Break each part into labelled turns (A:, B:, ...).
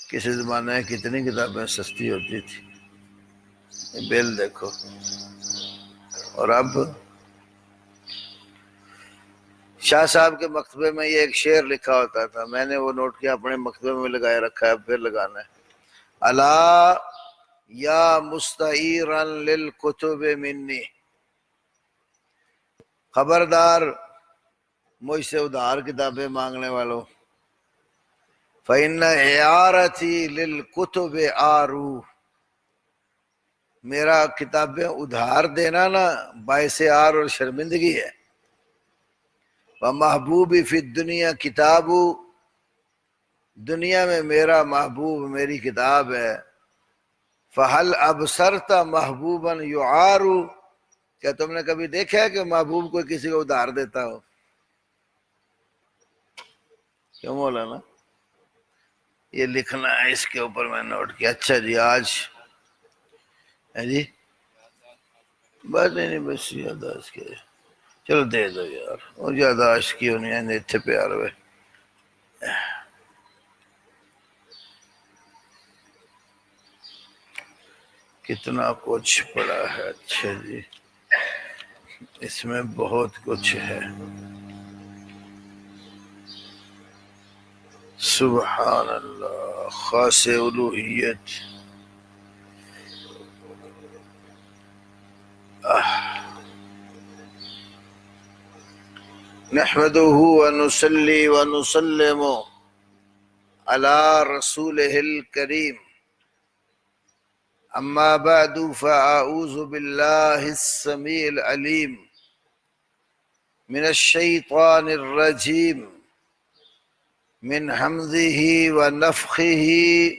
A: کسی زمانے میں کتنی کتابیں سستی ہوتی تھی، بل دیکھو. اور اب شاہ صاحب کے مکتبے میں یہ ایک شعر لکھا ہوتا تھا، میں نے وہ نوٹ کیا، اپنے مکتبے میں لگائے رکھا ہے، اب پھر لگانا ہے. الا یا مستعیرا للکتب منی، خبردار مجھ سے ادھار کتابیں مانگنے والوں. فإن اعارتی للکتب آرو، میرا کتابیں ادھار دینا نا باعث عار اور شرمندگی ہے. ومحبوبی فی الدنیا کتاب، دنیا میں میرا محبوب میری کتاب ہے. فہل ابصرت محبوبا یعار، کیا تم نے کبھی دیکھا ہے کہ محبوب کوئی کسی کو ادھار دیتا ہو؟ کیوں مولانا؟ یہ لکھنا ہے اس کے اوپر میں نوٹ کیا. اچھا جی، آج ہے جی بس نہیں بس یاداشت کے، چلو دے دو یار، اور یاداشت کی ہونی ہے اتنے پیار ہوئے. کتنا کچھ پڑا ہے. اچھا جی، اس میں بہت کچھ ہے. سبحان اللہ، خاص الوہیت. نحمده ونصلي ونسلم على رسوله الكريم. اما بعد فاعوذ بالله السميع العليم من الشيطان الرجيم من همزه ونفخه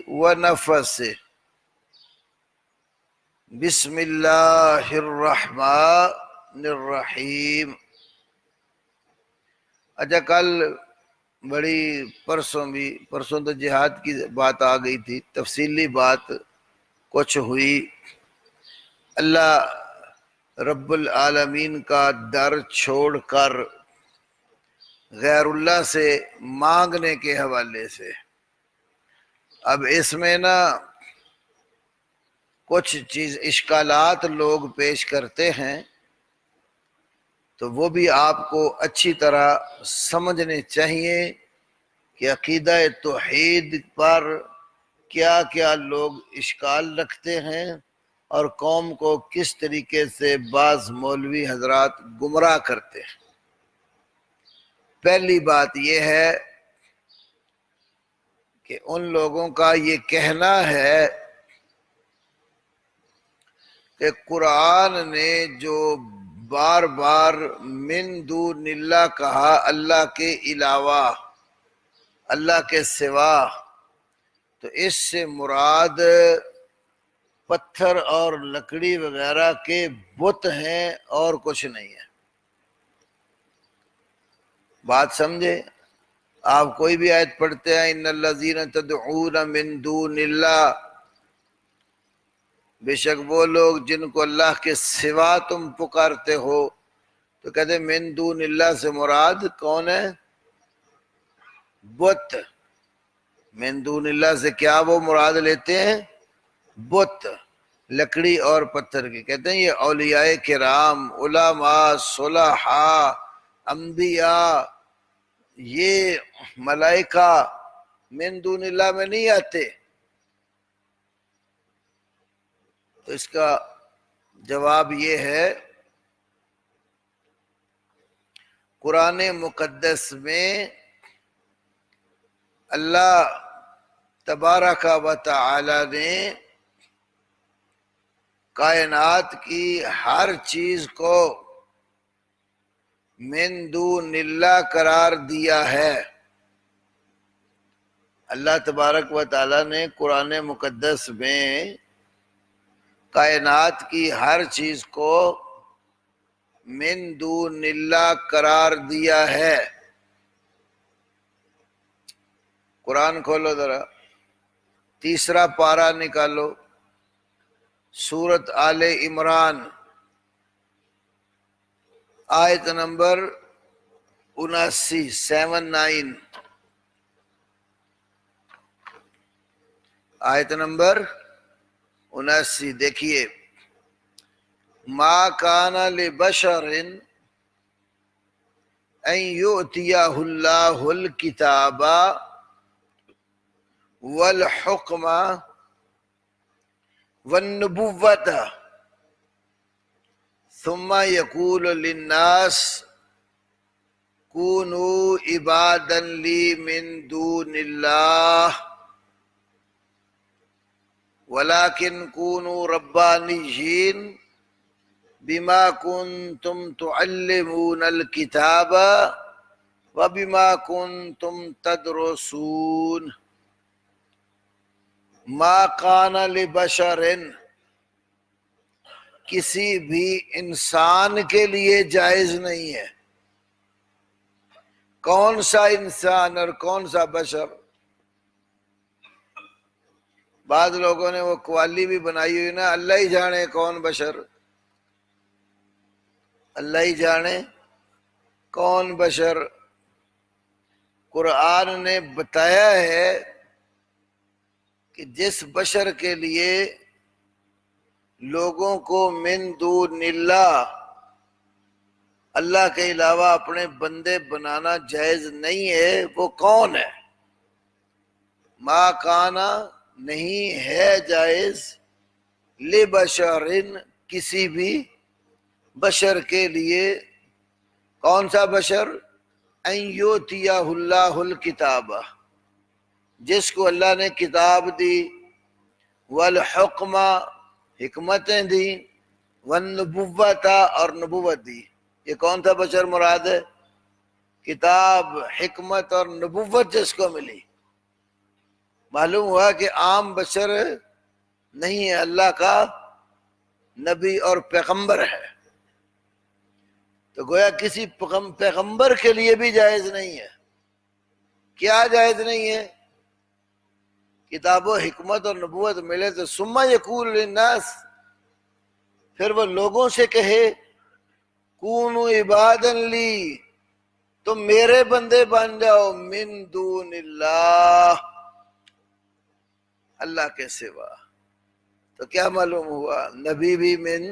A: ونفسه. بسم اللہ الرحمن الرحیم. اچھا، کل بڑی پرسوں تو جہاد کی بات آ گئی تھی، تفصیلی بات کچھ ہوئی. اللہ رب العالمین کا در چھوڑ کر غیر اللہ سے مانگنے کے حوالے سے. اب اس میں نا کچھ چیز اشکالات لوگ پیش کرتے ہیں، تو وہ بھی آپ کو اچھی طرح سمجھنے چاہیے کہ عقیدہ توحید پر کیا کیا لوگ اشکال رکھتے ہیں اور قوم کو کس طریقے سے بعض مولوی حضرات گمراہ کرتے ہیں. پہلی بات یہ ہے کہ ان لوگوں کا یہ کہنا ہے کہ قرآن نے جو بار بار من دون اللہ کہا، اللہ کے علاوہ، اللہ کے سوا، تو اس سے مراد پتھر اور لکڑی وغیرہ کے بت ہیں اور کچھ نہیں ہے. بات سمجھے؟ آپ کوئی بھی آیت پڑھتے ہیں، ان الذین تدعون من دون اللہ، بے شک وہ لوگ جن کو اللہ کے سوا تم پکارتے ہو، تو کہتے ہیں من دون اللہ سے مراد کون ہے؟ بت. من دون اللہ سے کیا وہ مراد لیتے ہیں؟ بت، لکڑی اور پتھر کی. کہتے ہیں یہ اولیاء کرام، علماء، صلحاء، انبیاء، یہ ملائکہ من دون اللہ میں نہیں آتے. تو اس کا جواب یہ ہے، قرآن مقدس میں اللہ تبارک و تعالی نے کائنات کی ہر چیز کو من دون اللہ قرار دیا ہے. اللہ تبارک و تعالی نے قرآن مقدس میں کائنات کی ہر چیز کو من دون اللہ قرار دیا ہے. قرآن کھولو ذرا، تیسرا پارہ نکالو، سورت آل عمران، آیت نمبر 79. آیت نمبر 79 دیکھیے، ما کان لبشر ان یؤتیہ اللہ الکتاب والحکم والنبوۃ ثم یقول للناس کونوا عبادا لی من دون اللہ ولکن کونوا ربانیین بما کنتم تعلمون الکتاب وبما کنتم تدرسون۔ ما کان لبشر، کسی بھی انسان کے لیے جائز نہیں ہے۔ کون سا انسان اور کون سا بشر؟ بعض لوگوں نے وہ قوالی بھی بنائی ہوئی نا، اللہ ہی جانے کون بشر، اللہ ہی جانے کون بشر۔ قرآن نے بتایا ہے کہ جس بشر کے لیے لوگوں کو من دون اللہ، اللہ کے علاوہ اپنے بندے بنانا جائز نہیں ہے، وہ کون ہے؟ ما کانا، نہیں ہے جائز، لبشر، کسی بھی بشر کے لیے۔ کون سا بشر؟ ان یؤتیہ اللہ الکتاب، جس کو اللہ نے کتاب دی، والحکم، حکمتیں دی، والنبوۃ، اور نبوت دی۔ یہ کون سا بشر مراد ہے؟ کتاب، حکمت اور نبوت جس کو ملی۔ معلوم ہوا کہ عام بشر نہیں ہے، اللہ کا نبی اور پیغمبر ہے، تو گویا کسی پیغمبر کے لیے بھی جائز نہیں ہے۔ کیا جائز نہیں ہے؟ کتاب و حکمت اور نبوت ملے تو ثم یقول للناس، پھر وہ لوگوں سے کہے کونوا عبادا لی، تم میرے بندے بن جاؤ، من دون اللہ، اللہ کے سوا۔ تو کیا معلوم ہوا؟ نبی بھی من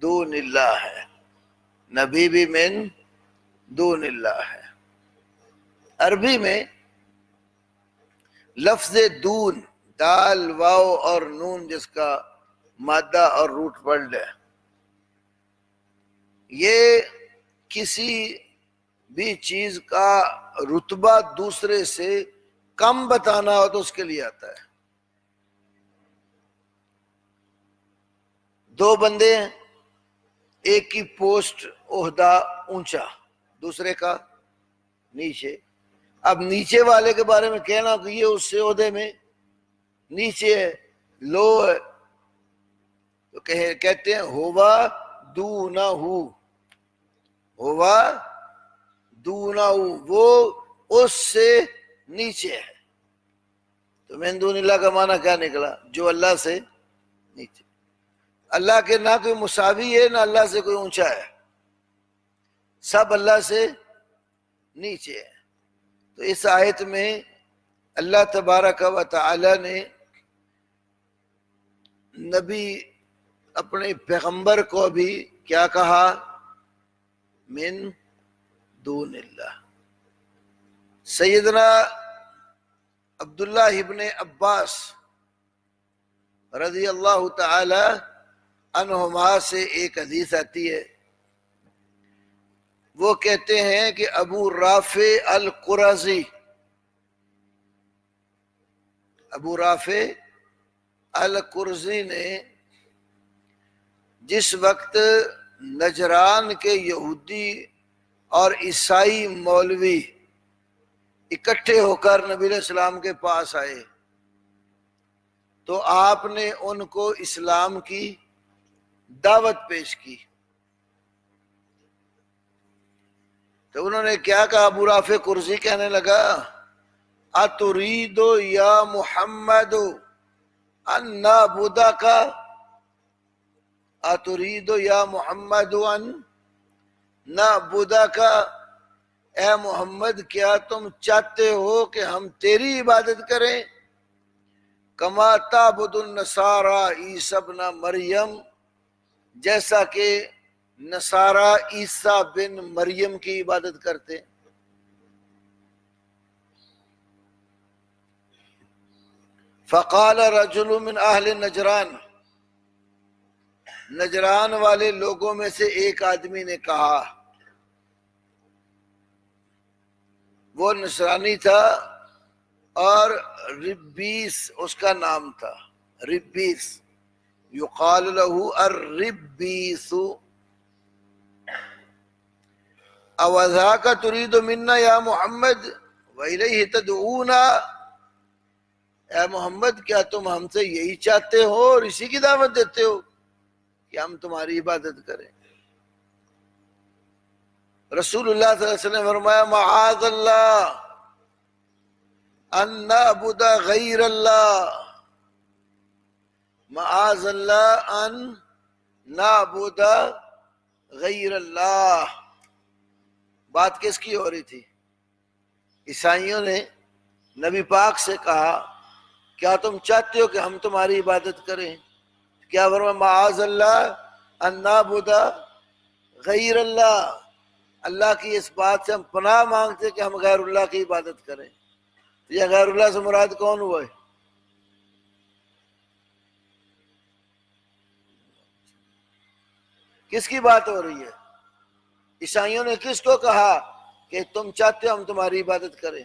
A: دون اللہ ہے، نبی بھی من دون اللہ ہے۔ عربی میں لفظ دون، دال واو اور نون جس کا مادہ اور روٹ ورڈ ہے، یہ کسی بھی چیز کا رتبہ دوسرے سے کم بتانا ہو تو اس کے لیے آتا ہے۔ دو بندے ہیں، ایک کی پوسٹ عہدہ اونچا، دوسرے کا نیچے۔ اب نیچے والے کے بارے میں کہنا کہ یہ اس سے عہدے میں نیچے ہے، لو ہے، تو کہتے ہیں ہوا دونہ، ہوا دونہ، وہ اس سے نیچے ہے۔ تو من دون اللہ کا معنی کیا نکلا؟ جو اللہ سے نیچے۔ اللہ کے نہ کوئی مساوی ہے، نہ اللہ سے کوئی اونچا ہے، سب اللہ سے نیچے ہے۔ تو اس آیت میں اللہ تبارک و تعالی نے نبی اپنے پیغمبر کو بھی کیا کہا؟ من دون اللہ۔ سیدنا عبداللہ ابن عباس رضی اللہ تعالی عنہما سے ایک حدیث آتی ہے، وہ کہتے ہیں کہ ابو رافع القرظی، ابو رافع القرظی نے جس وقت نجران کے یہودی اور عیسائی مولوی اکٹھے ہو کر نبی علیہ السلام کے پاس آئے تو آپ نے ان کو اسلام کی دعوت پیش کی۔ تو انہوں نے کیا کہا؟ ابو رافع قرظی کہنے لگا اترید یا محمد ان نعبدک، اترید یا محمد ان نعبدک، اے محمد کیا تم چاہتے ہو کہ ہم تیری عبادت کریں؟ کما تعبد النصارى عیسی ابن مریم، جیسا کہ نصارہ عیسیٰ بن مریم کی عبادت کرتے. فقال رجل من اہل نجران، نجران والے لوگوں میں سے ایک آدمی نے کہا، وہ نصرانی تھا اور ربیس اس کا نام تھا، ربیس، یقال له الربیس، اوذاک ترید منا یا محمد وإلیہ تدعونا، اے محمد کیا تم ہم سے یہی چاہتے ہو اور اسی کی دعوت دیتے ہو کہ ہم تمہاری عبادت کریں؟ رسول اللہ صلی اللہ علیہ وسلم نے فرمایا معاذ اللہ ان نعبد غیر اللہ، معاذ اللہ ان نعبد غیر اللہ. بات کس کی ہو رہی تھی؟ عیسائیوں نے نبی پاک سے کہا کیا تم چاہتے ہو کہ ہم تمہاری عبادت کریں؟ کیا فرمایا معاذ اللہ ان نعبد غیر اللہ، اللہ کی اس بات سے ہم پناہ مانگتے کہ ہم غیر اللہ کی عبادت کریں. یہ غیر اللہ سے مراد کون ہوا ہے؟ کس کی بات ہو رہی ہے؟ عیسائیوں نے کس کو کہا کہ تم چاہتے ہو ہم تمہاری عبادت کریں؟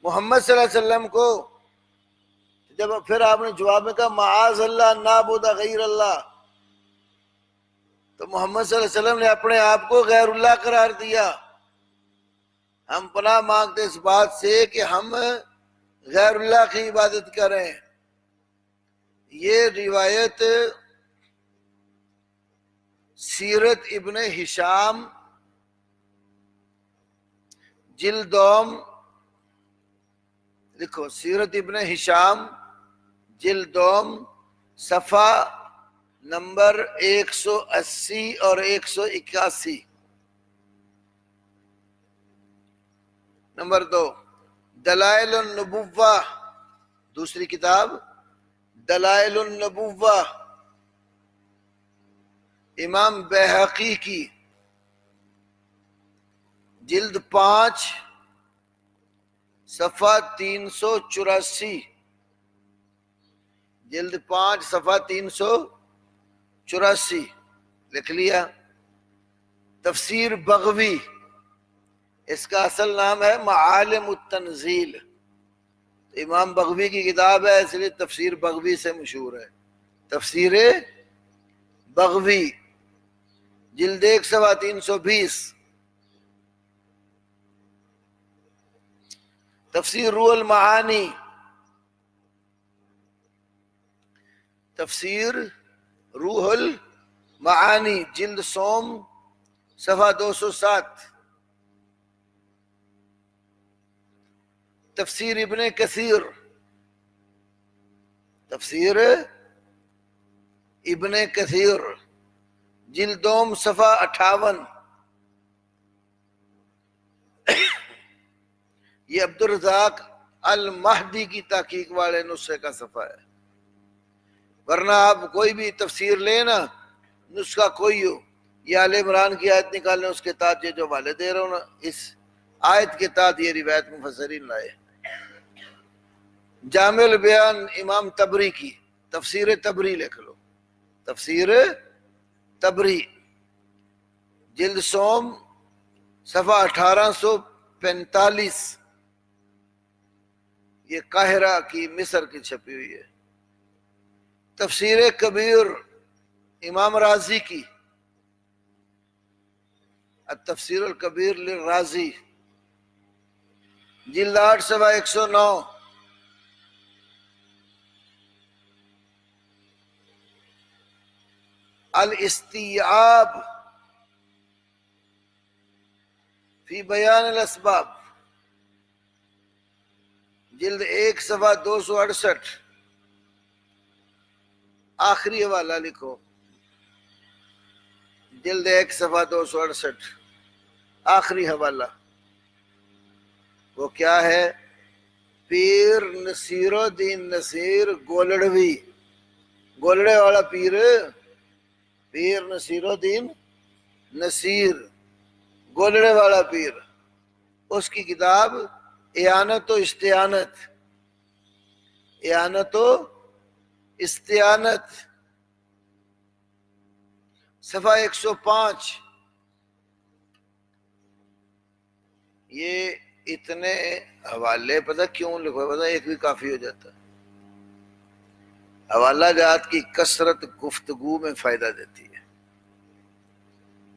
A: محمد صلی اللہ علیہ وسلم کو. جب پھر آپ نے جواب میں کہا معاذ اللہ نعبد غیر اللہ، تو محمد صلی اللہ علیہ وسلم نے اپنے آپ کو غیر اللہ قرار دیا. ہم پناہ مانگتے اس بات سے کہ ہم غیر اللہ کی عبادت کریں. یہ روایت سیرت ابن ہشام جلدوم، لکھو سیرت ابن ہشام جلدوم صفحہ نمبر 180 اور 181. نمبر 2 دلائل النبوہ، دوسری کتاب دلائل النبوہ امام بیہقی کی، جلد 5 صفحہ 384، جلد 5 صفحہ 384. لکھ لیا؟ تفسیر بغوی، اس کا اصل نام ہے معالم التنزیل، امام بغوی کی کتاب ہے اس لیے تفسیر بغوی سے مشہور ہے. تفسیر بغوی جلد 1 صفحہ 320. تفسیر روح المعانی، تفسیر روح المعانی جلد سوم صفحہ 207. تفسیر ابن کثیر، تفسیر ابن کثیر جلد دوم صفحہ 58. یہ عبدالرزاق المہدی کی تحقیق والے نسخے کا صفحہ ہے، ورنہ آپ کوئی بھی تفسیر لیں نا، نسخہ کوئی ہو، یہ آل عمران کی آیت نکالیں، اس کے تحت یہ جو حوالے دے رہا ہوں نا، اس آیت کے تحت یہ روایت مفسرین لائے. جامع البیان امام تبری کی، تفسیر تبری لکھ لو، تفسیر تبری جلد سوم صفحہ 1845. یہ قاہرہ کی مصر کی چھپی ہوئی ہے. تفسیر کبیر امام رازی کی، التفسیر الکبیر للرازی جلد 8 صفحہ 109. الاستیعاب فی بیان الاسباب جلد 1 صفحہ 268. آخری حوالہ لکھو، جلد 1 صفحہ 268، آخری حوالہ وہ کیا ہے؟ پیر نصیر الدین نصیر گولڑوی، گولڑے والا پیر، پیر نصیر الدین نصیر گولڑے والا پیر، اس کی کتاب اعانت و استعانت، اعانت و استعانت، صفحہ 105۔ یہ اتنے حوالے پتہ کیوں لکھو، پتہ ایک بھی کافی ہو جاتا۔ حوالہ جات کی کثرت گفتگو میں فائدہ دیتی ہے۔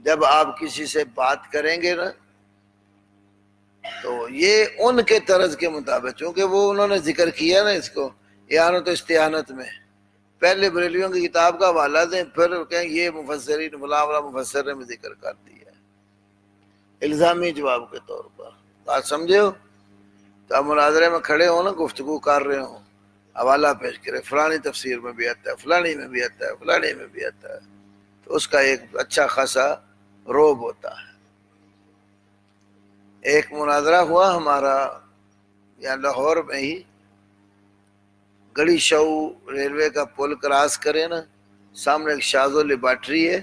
A: جب آپ کسی سے بات کریں گے نا تو یہ ان کے طرز کے مطابق، چونکہ وہ انہوں نے ذکر کیا نا اس کو اعانت و استعانت میں، پہلے بریلویوں کی کتاب کا حوالہ دیں، پھر کہیں یہ مفسرین فلاں مفسر نے ذکر کر دیا ہے الزامی جواب کے طور پر۔ بات سمجھے ہو؟ تو آپ مناظرے میں کھڑے ہو نا، گفتگو کر رہے ہوں، حوالہ پیش کرے، فلانی تفسیر میں بھی آتا ہے، فلانی میں بھی آتا ہے، فلانی میں بھی آتا ہے، تو اس کا ایک اچھا خاصا روب ہوتا ہے۔ ایک مناظرہ ہوا ہمارا یہاں لاہور میں ہی، گڑی شو ریلوے کا پل کراس کرے نا، سامنے ایک شازو لیبارٹری ہے،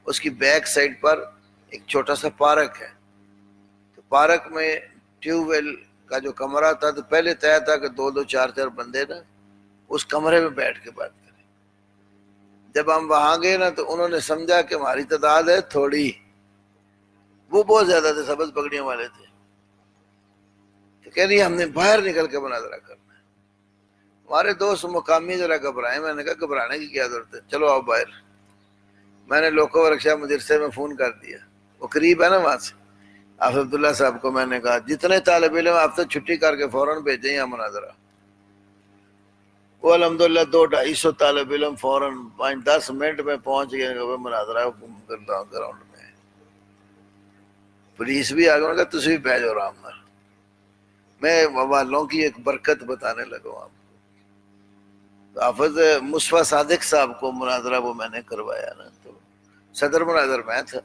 A: اس کی بیک سائڈ پر ایک چھوٹا سا پارک ہے۔ تو پارک میں ٹیوب ویل کا جو کمرہ تھا، تو پہلے طے تھا کہ 2 4 بندے نا اس کمرے میں بیٹھ کے بات کریں۔ جب ہم وہاں گئے نا تو انہوں نے سمجھا کہ ہماری تعداد ہے تھوڑی، وہ بہت زیادہ تھے، سبز پگڑیوں والے تھے، تو کہہ رہی ہم نے باہر نکل کے مناظرہ کرنا ہے۔ ہمارے دوست مقامی ذرا گھبرائے، میں نے کہا گھبرانے کی کیا ضرورت ہے، چلو آؤ باہر۔ میں نے لوکو ورکشاپ مدرسے میں فون کر دیا، وہ قریب ہے نا وہاں سے، حافظ عبداللہ صاحب کو میں نے کہا جتنے طالب علم آپ سے چھٹی کر کے فوراً بھیجیں یہاں مناظرہ۔ وہ الحمدللہ 200-250 طالب علم فوراً 5-10 منٹ میں پہنچ گئے مناظرہ گراؤنڈ میں۔ پولیس بھی آ گئی، کہا تسی بھی بھیجو آرام نال۔ میں والوں کی ایک برکت بتانے لگا آپ کو۔ حافظ مصطفیٰ صادق صاحب کو مناظرہ وہ میں نے کروایا نا، تو صدر مناظر میں تھا۔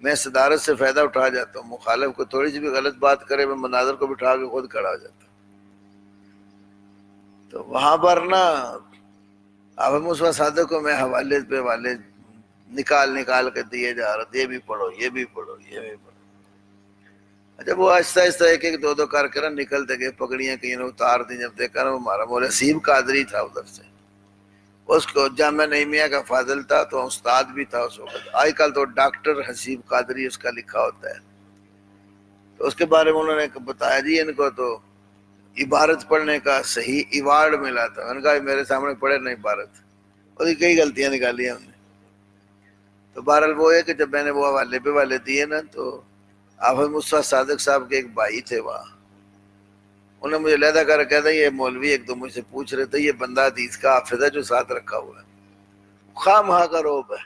A: میں صدارت سے فائدہ اٹھا جاتا ہوں، مخالف کو تھوڑی سی بھی غلط بات کرے میں مناظر کو بٹھا کے خود کھڑا ہو جاتا ہوں۔ تو وہاں پر نا حافظ مصطفیٰ صادق کو میں حوالے پہ حوالے نکال کے دیے جا رہا تھا، یہ بھی پڑھو، یہ بھی پڑھو، یہ بھی پڑھو۔ اچھا وہ آہستہ آہستہ ایک 2 کر کے نا نکلتے گئے، پگڑیاں کہیں نے اتار دی۔ جب دیکھا نا وہ ہمارا مولوی حسیب قادری تھا ادھر سے، اس کو جامعہ نعیمیہ کا فاضل تھا تو استاد بھی تھا اس وقت، آج کل تو ڈاکٹر حسیب قادری اس کا لکھا ہوتا ہے۔ تو اس کے بارے میں انہوں نے بتایا جی ان کو تو عبارت پڑھنے کا صحیح ایوارڈ ملا تھا۔ میں نے کہا میرے سامنے پڑھے نا عبارت، اس کی کئی غلطیاں نکالی ہم نے۔ تو بہرحال وہ ہے کہ جب میں نے وہ حوالے پہ والے دیے نا تو حافظ مصطفیٰ صادق صاحب کے ایک بھائی تھے وہاں، انہوں نے مجھے علیحدہ کر کہتا یہ مولوی ایک دو مجھ سے پوچھ رہے تھے یہ بندہ حدیث کا حافظ ہے جو ساتھ رکھا ہوا ہے، خواہ مہا کا روب ہے۔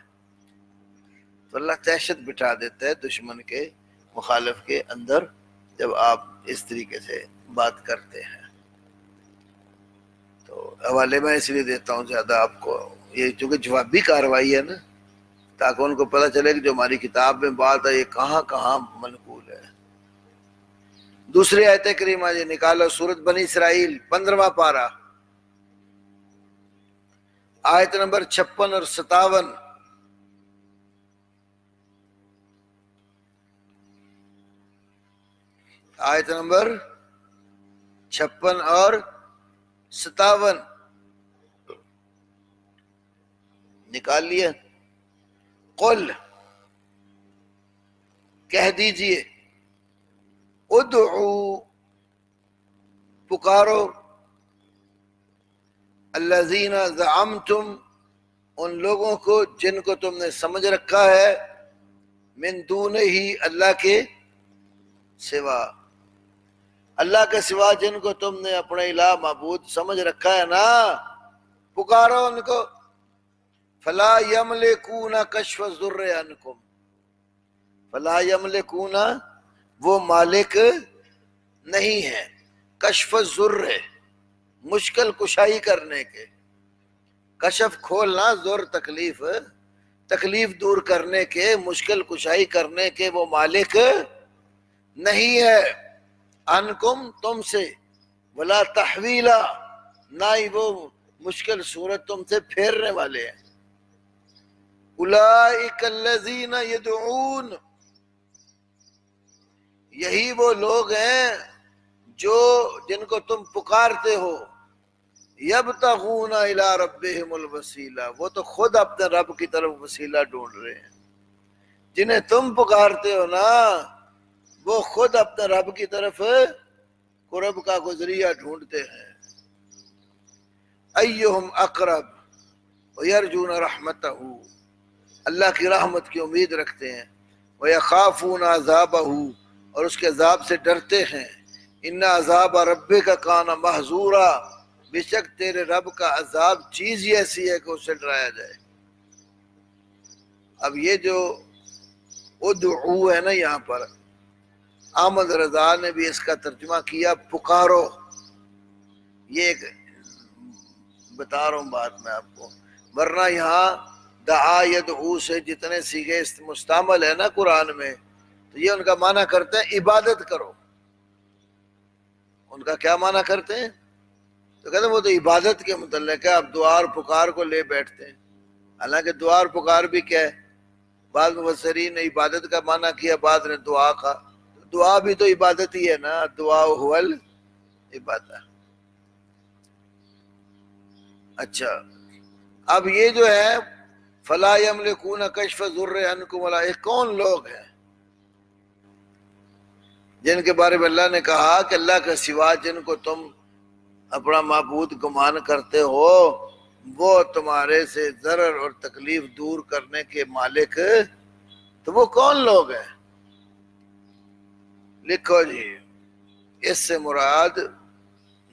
A: تو اللہ دہشت بٹھا دیتا ہے دشمن کے، مخالف کے اندر جب آپ اس طریقے سے بات کرتے ہیں۔ تو حوالے میں اس لیے دیتا ہوں زیادہ آپ کو، یہ چونکہ جوابی کارروائی ہے نا، تاکہ ان کو پتہ چلے کہ جو ہماری کتاب میں بات ہے یہ کہاں کہاں منقول ہے۔ دوسری آیت کریمہ جی نکالو، سورۃ بنی اسرائیل 15واں پارہ، آیت نمبر 56 اور 57۔ آیت نمبر 56 اور 57 نکال لیے۔ قل کہہ دیجئے، ادعو پکارو، الذین زعمتم ان لوگوں کو جن کو تم نے سمجھ رکھا ہے، من دونہ ہی اللہ کے سوا، اللہ کے سوا جن کو تم نے اپنے الہ معبود سمجھ رکھا ہے نا، پکارو ان کو۔ فلا یملکون کشف الضر عنکم، فلا یملکون وہ مالک نہیں ہے، کشف الضر مشکل کشائی کرنے کے، کشف کھولنا، ضر تکلیف، تکلیف دور کرنے کے، مشکل کشائی کرنے کے وہ مالک نہیں ہے، انکم تم سے، ولا تحویلا نہ ہی وہ مشکل صورت تم سے پھیرنے والے ہیں. اولئک الذین یدعون، یہی وہ لوگ ہیں جو جن کو تم پکارتے ہو، یبتغون الی ربہم الوسیلہ، وہ تو خود اپنے رب کی طرف وسیلہ ڈھونڈ رہے ہیں. جنہیں تم پکارتے ہو نا وہ خود اپنے رب کی طرف قرب کا ذریعہ ڈھونڈتے ہیں. ایہم اقرب ویرجون رحمتہ، اللہ کی رحمت کی امید رکھتے ہیں. ویخافون عذابہ، اور اس کے عذاب سے ڈرتے ہیں. ان عذاب ربک کان محذورا، بے شک تیرے رب کا عذاب چیز ہی ایسی ہے کہ اس سے ڈرایا جائے. اب یہ جو ادعو ہے نا یہاں پر، احمد رضا نے بھی اس کا ترجمہ کیا پکارو. یہ ایک بتا رہا ہوں بات میں آپ کو، ورنہ یہاں دعا یدعو سے جتنے سیغے مستعمل ہے نا قرآن میں، تو یہ ان کا معنی کرتے ہیں عبادت کرو. ان کا کیا معنی کرتے ہیں؟ تو کہتے ہیں وہ تو عبادت کے متعلق ہے، اب دعا اور پکار کو لے بیٹھتے ہیں. حالانکہ دعا اور پکار بھی کیا ہے؟ بعض مفسرین نے عبادت کا معنی کیا، بعض نے دعا کا. دعا بھی تو عبادت ہی ہے نا، دعا ہو عبادت. اچھا اب یہ جو ہے فلا یملکون کشف ضر عنکم ولا، یہ کون لوگ ہیں جن کے بارے میں اللہ نے کہا کہ اللہ کے سوا جن کو تم اپنا معبود گمان کرتے ہو وہ تمہارے سے ضرر اور تکلیف دور کرنے کے مالک، تو وہ کون لوگ ہیں؟ لکھو جی، اس سے مراد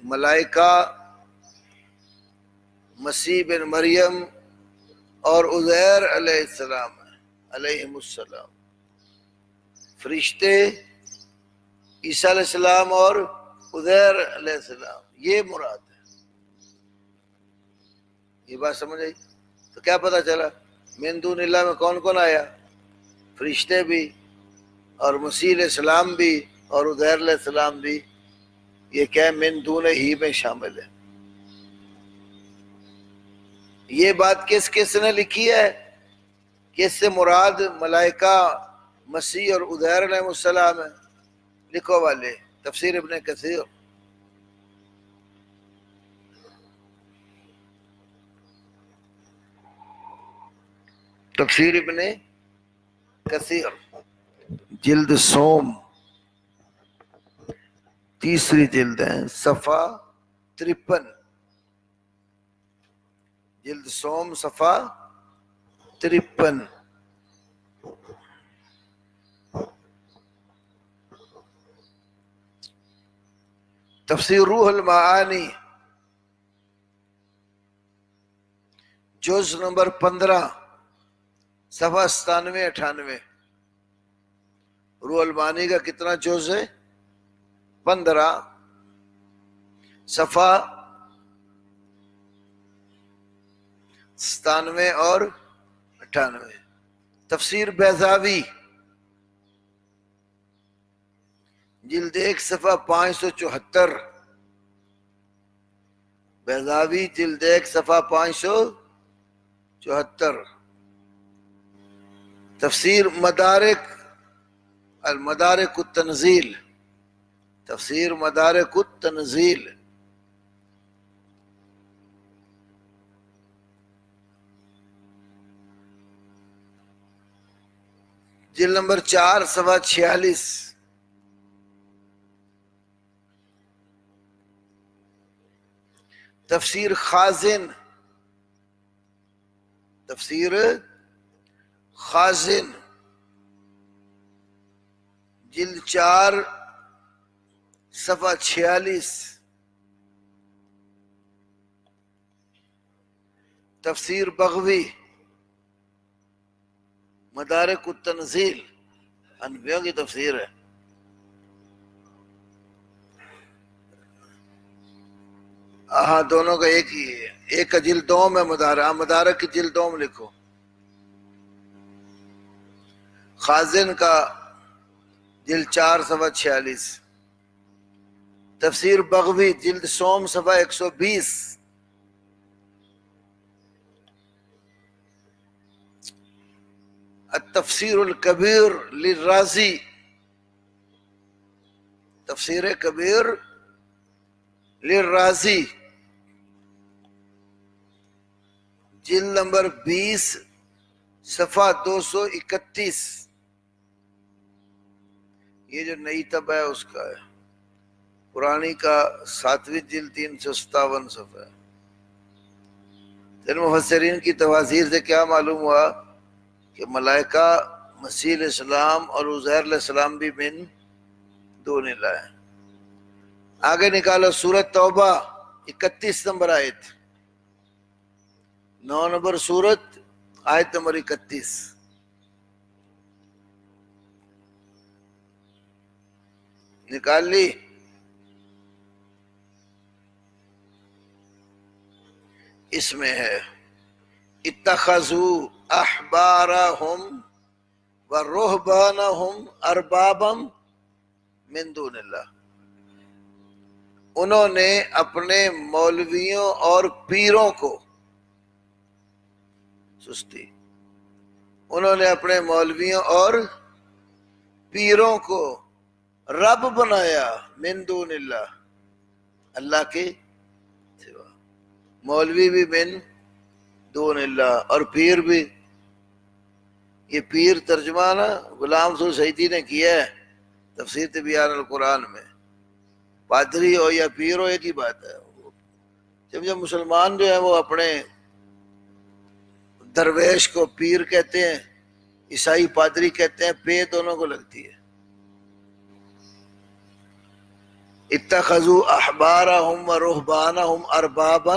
A: ملائکہ، مسیح بن مریم اور عزیر علیہ السلام علیہم السلام. فرشتے عیسیٰ علیہ السلام اور عزیر علیہ السلام، یہ مراد ہے. یہ بات سمجھ آئی؟ تو کیا پتہ چلا من دون اللہ میں کون کون آیا؟ فرشتے بھی اور مسیح علیہ السلام بھی اور عزیر علیہ السلام بھی. یہ کیا من دون ہی میں شامل ہے. یہ بات کس کس نے لکھی ہے کہ اس سے مراد ملائکہ، مسیح اور عزیر علیہ السلام ہے؟ لکھو والے تفسیر ابن کثیر. تفسیر ابن کثیر جلد سوم، تیسری جلد ہے، صفحہ 53. جلد سوم صفحہ 53. تفسیر روح المعانی جز نمبر 15 صفحہ 97-98. روح المعانی کا کتنا جز ہے؟ 15 صفحہ 97 اور 98. تفسیر بیضاوی جلد 1 صفحہ 574. بیضاوی جلد 1 صفحہ 574. تفسیر مدارک المدارک التنزیل، تفسیر مدارک التنزیل جلد نمبر 4 صفحہ 46. تفسیر خازن، تفسیر خازن جلد 4 صفحہ 46. تفسیر بغوی مدارک التنزیل، انبیاء کی تفسیر ہے. ہاں دونوں کا ایک ہی ہے، ایک کا جلد دوم ہے مدارک کی جلد دوم لکھو. خازن کا جلد 4 صفحہ 46. تفسیر بغوی جلد سوم صفحہ 120، التفسیر الکبیر للرازی، تفسیر کبیر للرازی جلد نمبر 20 صفحہ 231، یہ جو نئی طبع ہے اس کا ہے، پرانی کا 7ویں جلد 357 صفحہ ہے۔ ان مفسرین کی تفاسیر سے کیا معلوم ہوا کہ ملائکہ مسیح علیہ السلام اور عزیر علیہ السلام بھی من دون اللہ ہیں۔ آگے نکالو سورۃ توبہ 31 نمبر آیت، 9 نمبر سورت آیت نمبر 31، نکال لی؟ اس میں ہے اتخذوا احبارهم ورهبانهم اربابا من دون اللہ، انہوں نے اپنے مولویوں اور پیروں کو سستی، انہوں نے اپنے مولویوں اور پیروں کو رب بنایا من دون اللہ، اللہ کے سوا، مولوی بھی من دون اللہ اور پیر بھی۔ یہ پیر ترجمہ نا غلام رسول سعیدی نے کیا ہے تفسیر تبیان القرآن میں، پادری ہو یا پیر ہو ایک ہی بات ہے۔ جب مسلمان جو ہے وہ اپنے درویش کو پیر کہتے ہیں، عیسائی پادری کہتے ہیں، پے دونوں کو لگتی ہے۔ اتخذوا احبارهم ورهبانهم اربابا،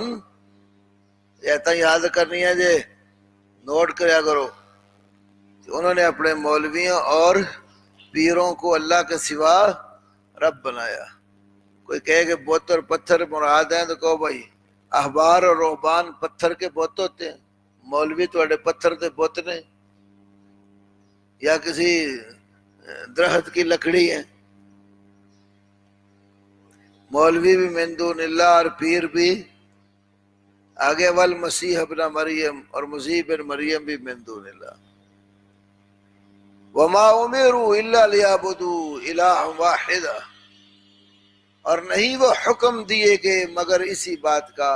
A: یہ یاد کرنی ہے جی، نوٹ کریا کرو کہ انہوں نے اپنے مولویوں اور پیروں کو اللہ کے سوا رب بنایا۔ کوئی کہے کہ بت اور پتھر مراد ہیں تو کہو بھائی احبار اور رہبان پتھر کے بت ہوتے ہیں، مولوی تھوڑے پتھر کے بت نے یا کسی درخت کی لکڑی ہے۔ مولوی بھی من دون اللہ اور پیر بھی، آگے والمسیح ابن مریم اور مسیح بن مریم بھی من دون اللہ۔ وما امروا الا لیعبدوا الہا واحدا، اور نہیں وہ حکم دیے گئے مگر اسی بات کا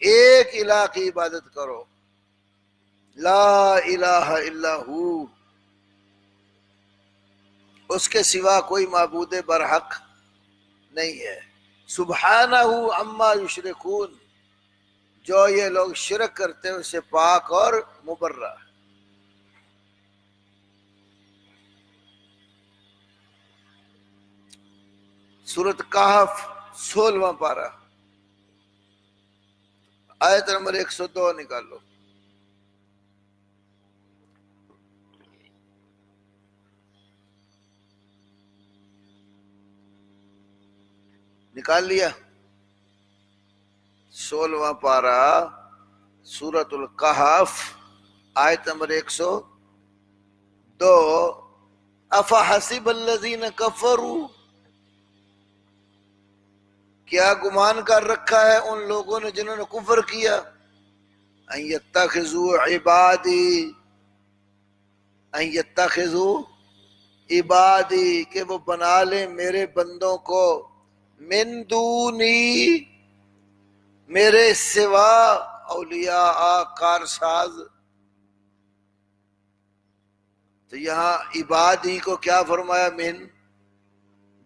A: ایک الہ کی عبادت کرو، لا الہ الا ہو، اس کے سوا کوئی معبود برحق نہیں ہے، سبحانہ عما یشرکون، جو یہ لوگ شرک کرتے ہیں اس سے پاک اور مبرہ۔ سورۃ کہف 16واں پارہ آیت نمبر 102 نکال لو۔ نکال لیا؟ 16واں پارہ سورۃ الکہف آیت نمبر 102، افحسب الذین کفروا، کیا گمان کر رکھا ہے ان لوگوں نے جنہوں نے کفر کیا، ان یتخذوا عبادی، ان یتخذوا عبادی، کہ وہ بنا لیں میرے بندوں کو، من دونی، میرے سوا، اولیاء، کارساز۔ تو یہاں عبادی کو کیا فرمایا؟ من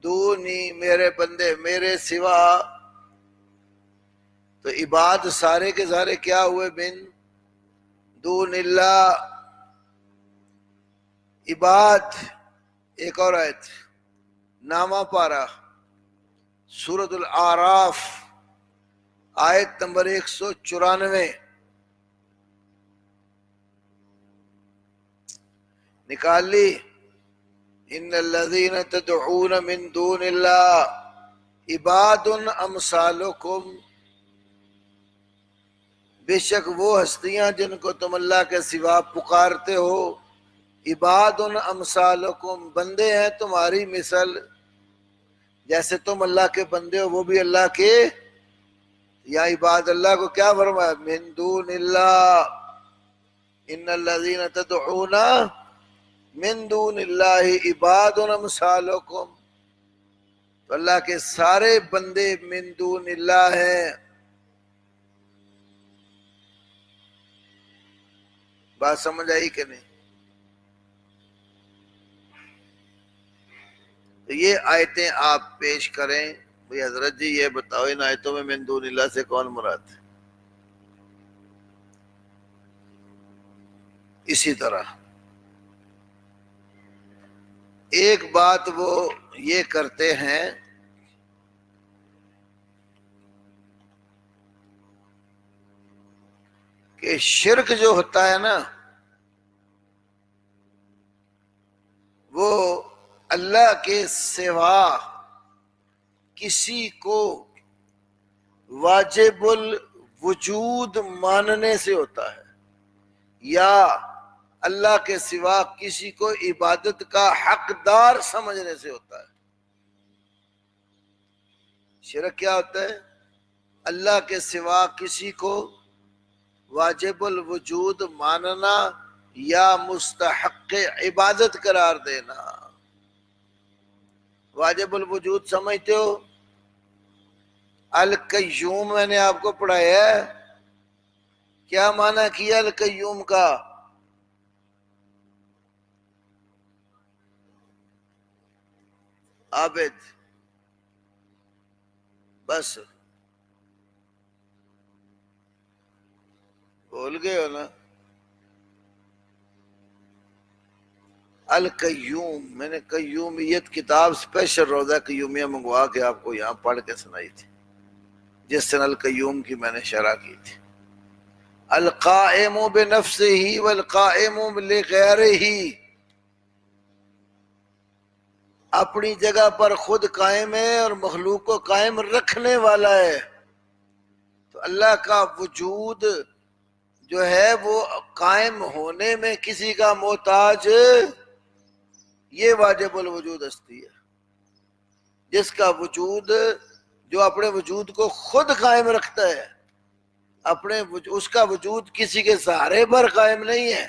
A: دونی، میرے بندے، میرے سوا۔ تو عباد سارے کے سارے کیا ہوئے؟ من دون اللہ، عباد۔ ایک اور آیت، نامہ پارہ سورۃ الاعراف آیت نمبر 194، نکال لی؟ ان الذین تدعون من دون اللہ عباد امثالکم، بے شک وہ ہستیاں جن کو تم اللہ کے سوا پکارتے ہو، عباد امثالکم، بندے ہیں تمہاری مثل، جیسے تم اللہ کے بندے ہو وہ بھی اللہ کے. یا عباد اللہ کو کیا فرمایا؟ من دون اللہ ان الذین تدعون من دون اللہ عباد امثالکم. تو اللہ کے سارے بندے من دون اللہ ہیں. بات سمجھ آئی کہ نہیں؟ تو یہ آیتیں آپ پیش کریں بھئی حضرت جی یہ بتاؤ ان آیتوں میں من دون اللہ سے کون مراد ہے؟ اسی طرح ایک بات وہ یہ کرتے ہیں کہ شرک جو ہوتا ہے نا وہ اللہ کے سوا کسی کو واجب الوجود ماننے سے ہوتا ہے یا اللہ کے سوا کسی کو عبادت کا حقدار سمجھنے سے ہوتا ہے. شرک کیا ہوتا ہے؟ اللہ کے سوا کسی کو واجب الوجود ماننا یا مستحق عبادت قرار دینا. واجب الوجود سمجھتے ہو؟ القیوم میں نے آپ کو پڑھایا ہے. کیا معنی کیا القیوم کا؟ عابد. بس بھول گئے ہو نا. القیوم میں نے قیومیت کتاب اسپیشل روضہ قیومیہ منگوا کے آپ کو یہاں پڑھ کے سنائی تھی جس دن القیوم کی میں نے شرح کی تھی. القائم بنفسہ والقائم لغیرہ، اپنی جگہ پر خود قائم ہے اور مخلوق کو قائم رکھنے والا ہے. تو اللہ کا وجود جو ہے وہ قائم ہونے میں کسی کا محتاج، یہ واجب الوجود ہستی ہے جس کا وجود جو اپنے وجود کو خود قائم رکھتا ہے. اس کا وجود کسی کے سہارے پر قائم نہیں ہے.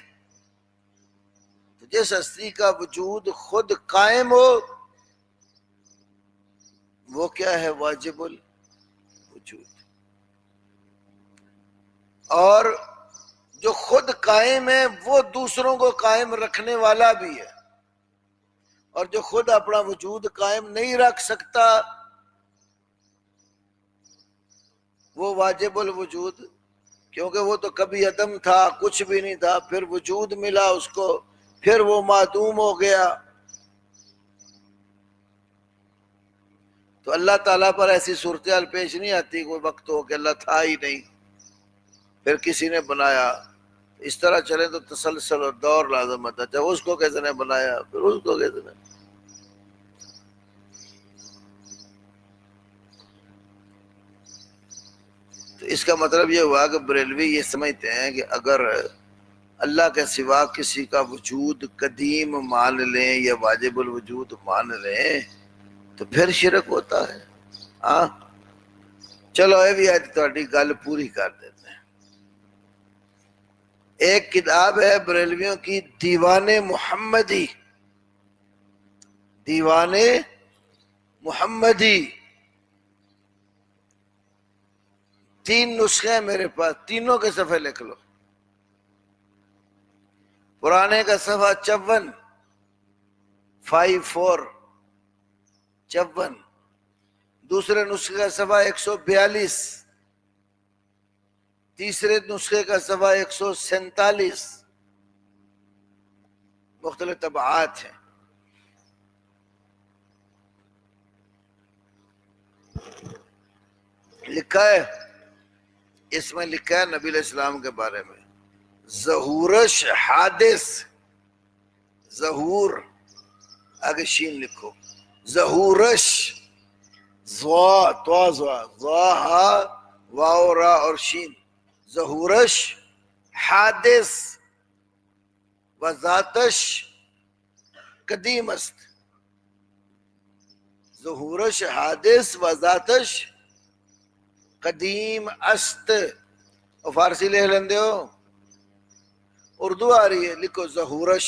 A: تو جس ہستی کا وجود خود قائم ہو وہ کیا ہے؟ واجب الوجود. اور جو خود قائم ہے وہ دوسروں کو قائم رکھنے والا بھی ہے. اور جو خود اپنا وجود قائم نہیں رکھ سکتا وہ واجب الوجود، کیونکہ وہ تو کبھی عدم تھا، کچھ بھی نہیں تھا، پھر وجود ملا اس کو، پھر وہ معدوم ہو گیا. تو اللہ تعالیٰ پر ایسی صورتحال پیش نہیں آتی کوئی وقت ہو کہ اللہ تھا ہی نہیں پھر کسی نے بنایا. اس طرح چلے تو تسلسل اور دور لازم آتا. جب اس کو کیسے نے بنایا پھر اس کو کیسے نے. تو اس کا مطلب یہ ہوا کہ بریلوی یہ سمجھتے ہیں کہ اگر اللہ کے سوا کسی کا وجود قدیم مان لیں یا واجب الوجود مان لیں تو پھر شرک ہوتا ہے. ہاں چلو یہ بھی آج تھوڑی گل پوری کر دیتے ہیں. ایک کتاب ہے بریلویوں کی دیوان محمدی، دیوان محمدی. 3 نسخے ہیں میرے پاس، تینوں کے صفحے لکھ لو. پرانے کا صفحہ 54 54 54، دوسرے نسخے کا صفحہ 142، تیسرے نسخے کا صفحہ 147. مختلف طبعات ہیں. لکھا ہے اس میں لکھا ہے نبی علیہ السلام کے بارے میں ظہورش حادث، ظہور آگے شین لکھو، ظہورش زوا تو زوا زوا ہا واو را اور شین، ظہورش حادث و ذاتش قدیم است. ظہورش حادث و ذاتش قدیم است. اور فارسی لکھ لیندے ہو؟ اردو آ رہی ہے، لکھو ظہورش،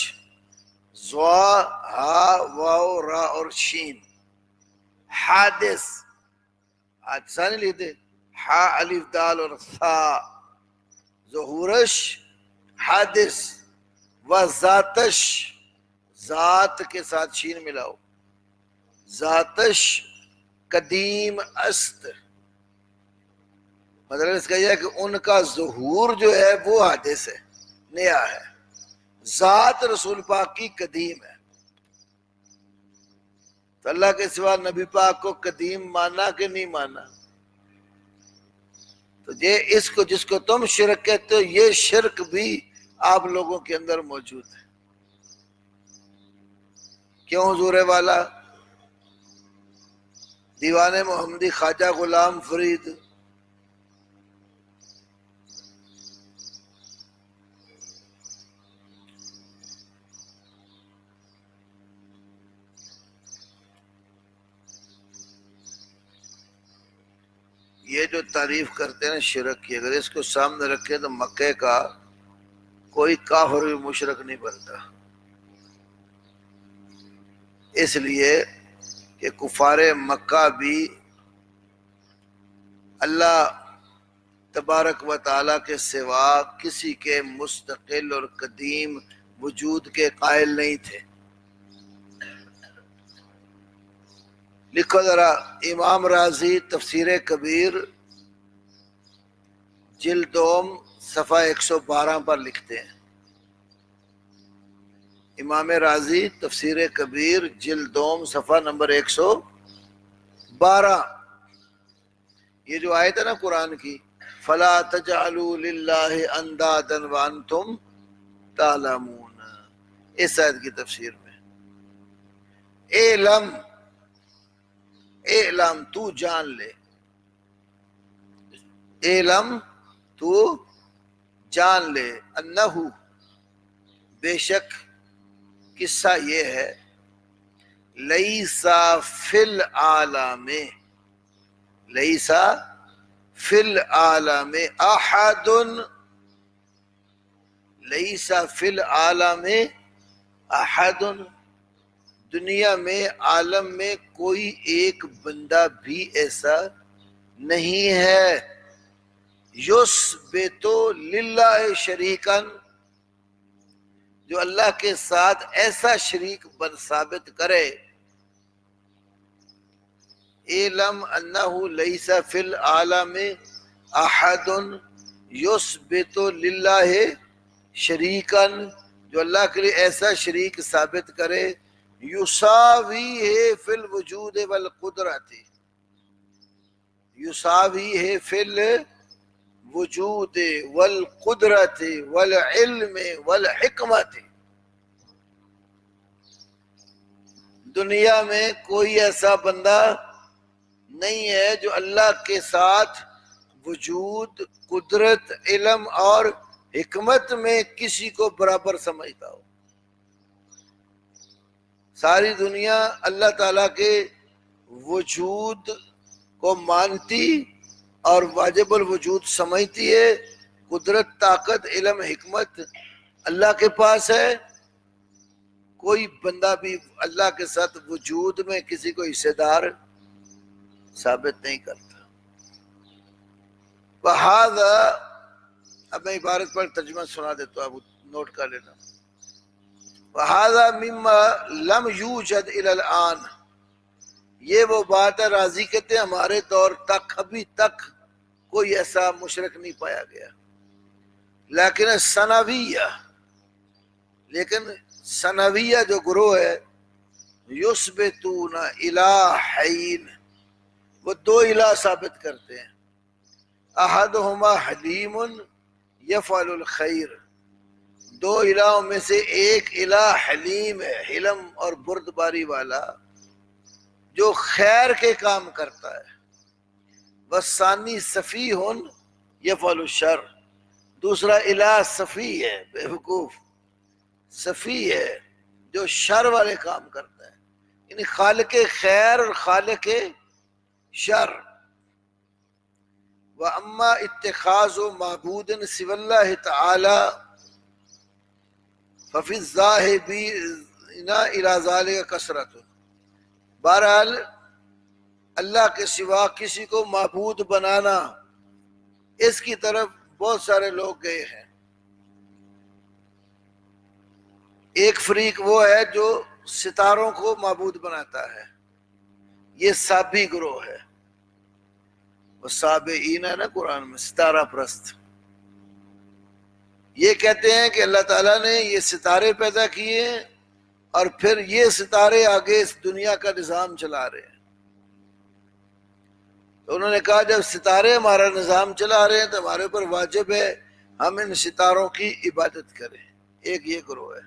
A: زوا ہا واو را اور شین. حادث، حادثہ نہیں لکھتے، ہا الف دال اور ثا. ظہورش حادث و ذاتش، ذات کے ساتھ شین ملاؤ، ذاتش قدیم است. مطلب اس کا یہ ہے کہ ان کا ظہور جو ہے وہ حادث ہے، نیا ہے. ذات رسول پاک کی قدیم ہے. تو اللہ کے سوا نبی پاک کو قدیم مانا کہ نہیں مانا؟ تو یہ اس کو جس کو تم شرک کہتے ہو، یہ شرک بھی آپ لوگوں کے اندر موجود ہے. کیوں حضور والا دیوان محمدی خواجہ غلام فرید یہ جو تعریف کرتے ہیں نا شرک کی، اگر اس کو سامنے رکھے تو مکے کا کوئی کافر بھی مشرک نہیں بنتا. اس لیے کہ کفار مکہ بھی اللہ تبارک و تعالیٰ کے سوا کسی کے مستقل اور قدیم وجود کے قائل نہیں تھے. لکھو ذرا، امام راضی تفسیر کبیر جلد دوم صفحہ 112 پر لکھتے ہیں. امام راضی تفسیر کبیر جلد دوم صفحہ نمبر 112. یہ جو آیت ہے نا قرآن کی، فَلَا تَجْعَلُوا لِلَّهِ أَنْدَادًا وَأَنْتُمْ تَعْلَمُونَ، اس آیت کی تفسیر میں اعلم تو جان لے، اعلم تو جان لے، انہو بے شک قصہ یہ ہے، لیسا فی العالم، لیسا فی العالم احد، لیسا فی العالم احد، دنیا میں عالم میں کوئی ایک بندہ بھی ایسا نہیں ہے، یثبتو للہ شریکن، جو اللہ کے ساتھ ایسا شریک بن ثابت کرے. اعلم انہ لیس فی العالم احد یثبت للہ شریکن، جو اللہ کے لیے ایسا شریک ثابت کرے، یساویہ فی الوجود والقدرت، یساویہ فی الوجود والقدرت والعلم والحکمت. دنیا میں کوئی ایسا بندہ نہیں ہے جو اللہ کے ساتھ وجود، قدرت، علم اور حکمت میں کسی کو برابر سمجھتا ہو. ساری دنیا اللہ تعالیٰ کے وجود کو مانتی اور واجب الوجود سمجھتی ہے. قدرت، طاقت، علم، حکمت اللہ کے پاس ہے. کوئی بندہ بھی اللہ کے ساتھ وجود میں کسی کو حصے دار ثابت نہیں کرتا. وہذا، اب میں عبارت پر ترجمہ سنا دیتا ہوں، آپ نوٹ کر لینا. وہذا مما لم یوجد الی الآن، یہ وہ بات ہے، راضی کہتے ہیں ہمارے دور تک ابھی تک کوئی ایسا مشرک نہیں پایا گیا. لیکن ثانویہ، لیکن ثانویہ جو گروہ ہے، یثبتون الہین، وہ دو الہ ثابت کرتے ہیں. احدہما حلیم یفعل الخیر، دو الہوں میں سے ایک الہ حلیم ہے، حلم اور بردباری والا، جو خیر کے کام کرتا ہے. والثانی سفیہ یفعل الشر، دوسرا الہ سفیہ ہے، بے وقوف، سفیہ ہے، جو شر والے کام کرتا ہے. یعنی خالق خیر اور خالق شر. وَأَمَّا اتِّخَاذُ مَعْبُودٍ سِوَى اللَّهِ تَعَالَى فَفِي الذَّاهِبِينَ إِلَى ذَلِكَ كَثْرَةٌ. بہرحال اللہ کے سوا کسی کو معبود بنانا، اس کی طرف بہت سارے لوگ گئے ہیں. ایک فریق وہ ہے جو ستاروں کو معبود بناتا ہے، یہ سابی گروہ ہے. وہ سابعین ہے نا قرآن میں، ستارہ پرست. یہ کہتے ہیں کہ اللہ تعالیٰ نے یہ ستارے پیدا کیے ہیں اور پھر یہ ستارے آگے اس دنیا کا نظام چلا رہے ہیں. تو انہوں نے کہا جب ستارے ہمارا نظام چلا رہے ہیں تو ہمارے اوپر واجب ہے ہم ان ستاروں کی عبادت کریں. ایک یہ گروہ ہے.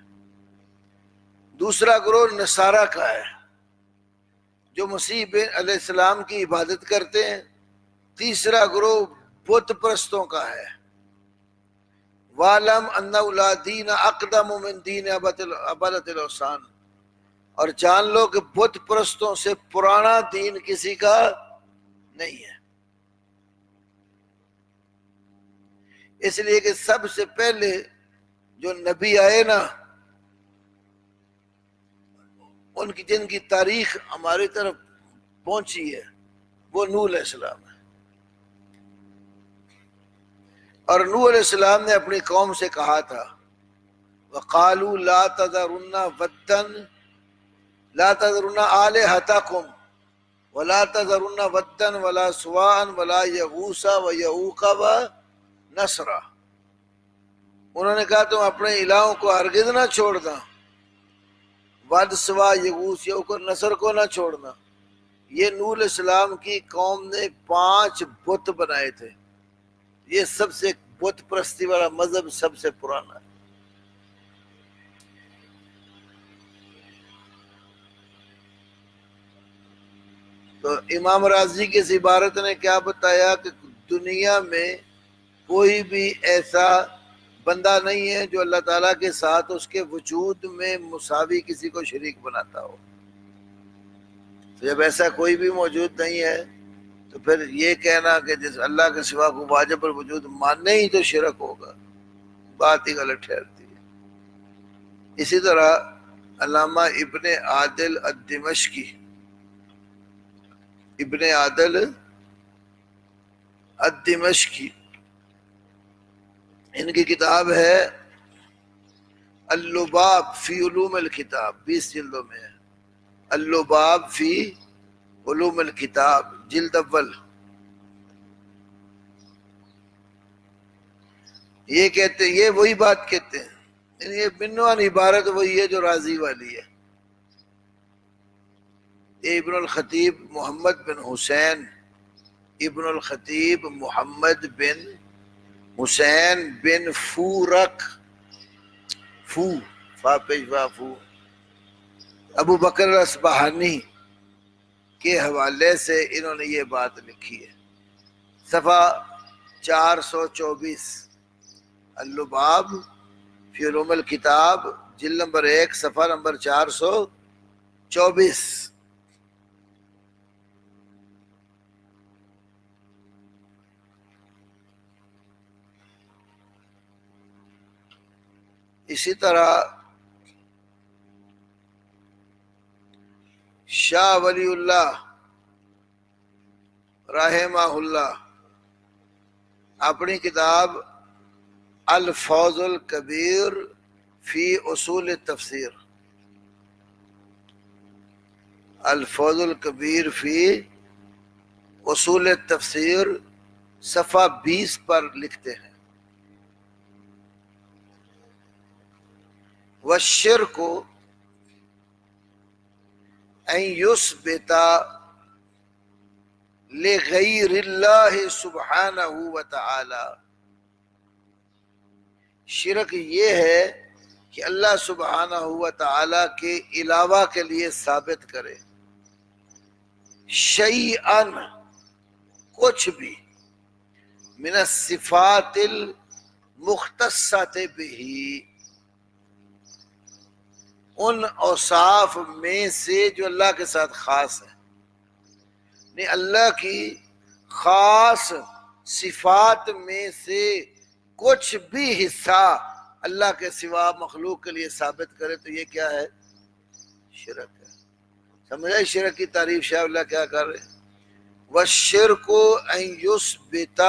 A: دوسرا گروہ نصارہ کا ہے جو مسیح علیہ السلام کی عبادت کرتے ہیں. تیسرا گروہ بت پرستوں کا ہے. وَاعْلَمْ أَنَّهُ لَا دِينَ أَقْدَمُ مِنْ دِينِ عَبَادَةِ الْأَوْثَانِ. اور جان لو کہ بت پرستوں سے پرانا دین کسی کا نہیں ہے. اس لیے کہ سب سے پہلے جو نبی آئے نا، ان کی جن کی تاریخ ہماری طرف پہنچی ہے وہ نوح علیہ السلام ہے. اور نوح علیہ السلام نے اپنی قوم سے کہا تھا وَقَالُوا لَا تَذَرُنَّ وَدًّا لَا تَذَرُنَّ آلِهَتَكُمْ وَلَا تَذَرُنَّ وَدًّا وَلَا سُوَاعًا وَلَا يَغُوثَ وَيَعُوقَ وَنَسْرًا. انہوں نے کہا تم اپنے الہوں کو ہرگز نہ چھوڑنا، ود، سوا، یغوث، یعوق اور نصر کو نہ چھوڑنا. یہ نوح علیہ السلام کی قوم نے 5 بت بنائے تھے. یہ سب سے بت پرستی والا مذہب سب سے پرانا ہے. تو امام راضی کی اس عبارت نے کیا بتایا کہ دنیا میں کوئی بھی ایسا بندہ نہیں ہے جو اللہ تعالیٰ کے ساتھ اس کے وجود میں مساوی کسی کو شریک بناتا ہو. جب ایسا کوئی بھی موجود نہیں ہے تو پھر یہ کہنا کہ جس اللہ کے سوا کو واجب الوجود ماننے ہی تو شرک ہوگا، بات ہی غلط ٹھہرتی ہے. اسی طرح علامہ ابن عادل الدمشقی، ابن عادل الدمشقی، ان کی کتاب ہے اللباب فی علوم الکتاب، 20 جلدوں میں ہے. اللباب فی علوم الکتاب، جلد اول. یہ کہتے ہیں، یہ وہی بات کہتے ہیں، یعنی یہ بنوان عبارت وہی ہے جو راضی والی ہے. یہ ابن الخطیب محمد بن حسین، ابن الخطیب محمد بن حسین بن فورک، فو، فا پیشوا فو، ابو بکر الاصبہانی کے حوالے سے انہوں نے یہ بات لکھی ہے. صفحہ 424، اللباب فی علوم الکتاب، جلد نمبر 1، صفحہ نمبر 424. اسی طرح شاہ ولی اللہ رحمہ اللہ اپنی کتاب الفوز الکبیر فی اصول التفسیر، الفوز الکبیر فی اصول التفسیر، صفحہ 20 پر لکھتے ہیں والشرک ان یثبت لغیر اللہ سبحانہ وتعالی. شرک یہ ہے کہ اللہ سبحانہ وتعالی کے علاوہ کے لیے ثابت کرے شیئن، کچھ بھی، من الصفات المختصۃ بہ، ان اوصاف میں سے جو اللہ کے ساتھ خاص ہے، نہیں اللہ کی خاص صفات میں سے کچھ بھی حصہ اللہ کے سوا مخلوق کے لیے ثابت کرے تو یہ کیا ہے؟ شرک ہے۔ سمجھا شرک کی تعریف شاہ اللہ کیا کر رہے ہیں؟ وَالشِّرْكُ أَن يُثْبِتَ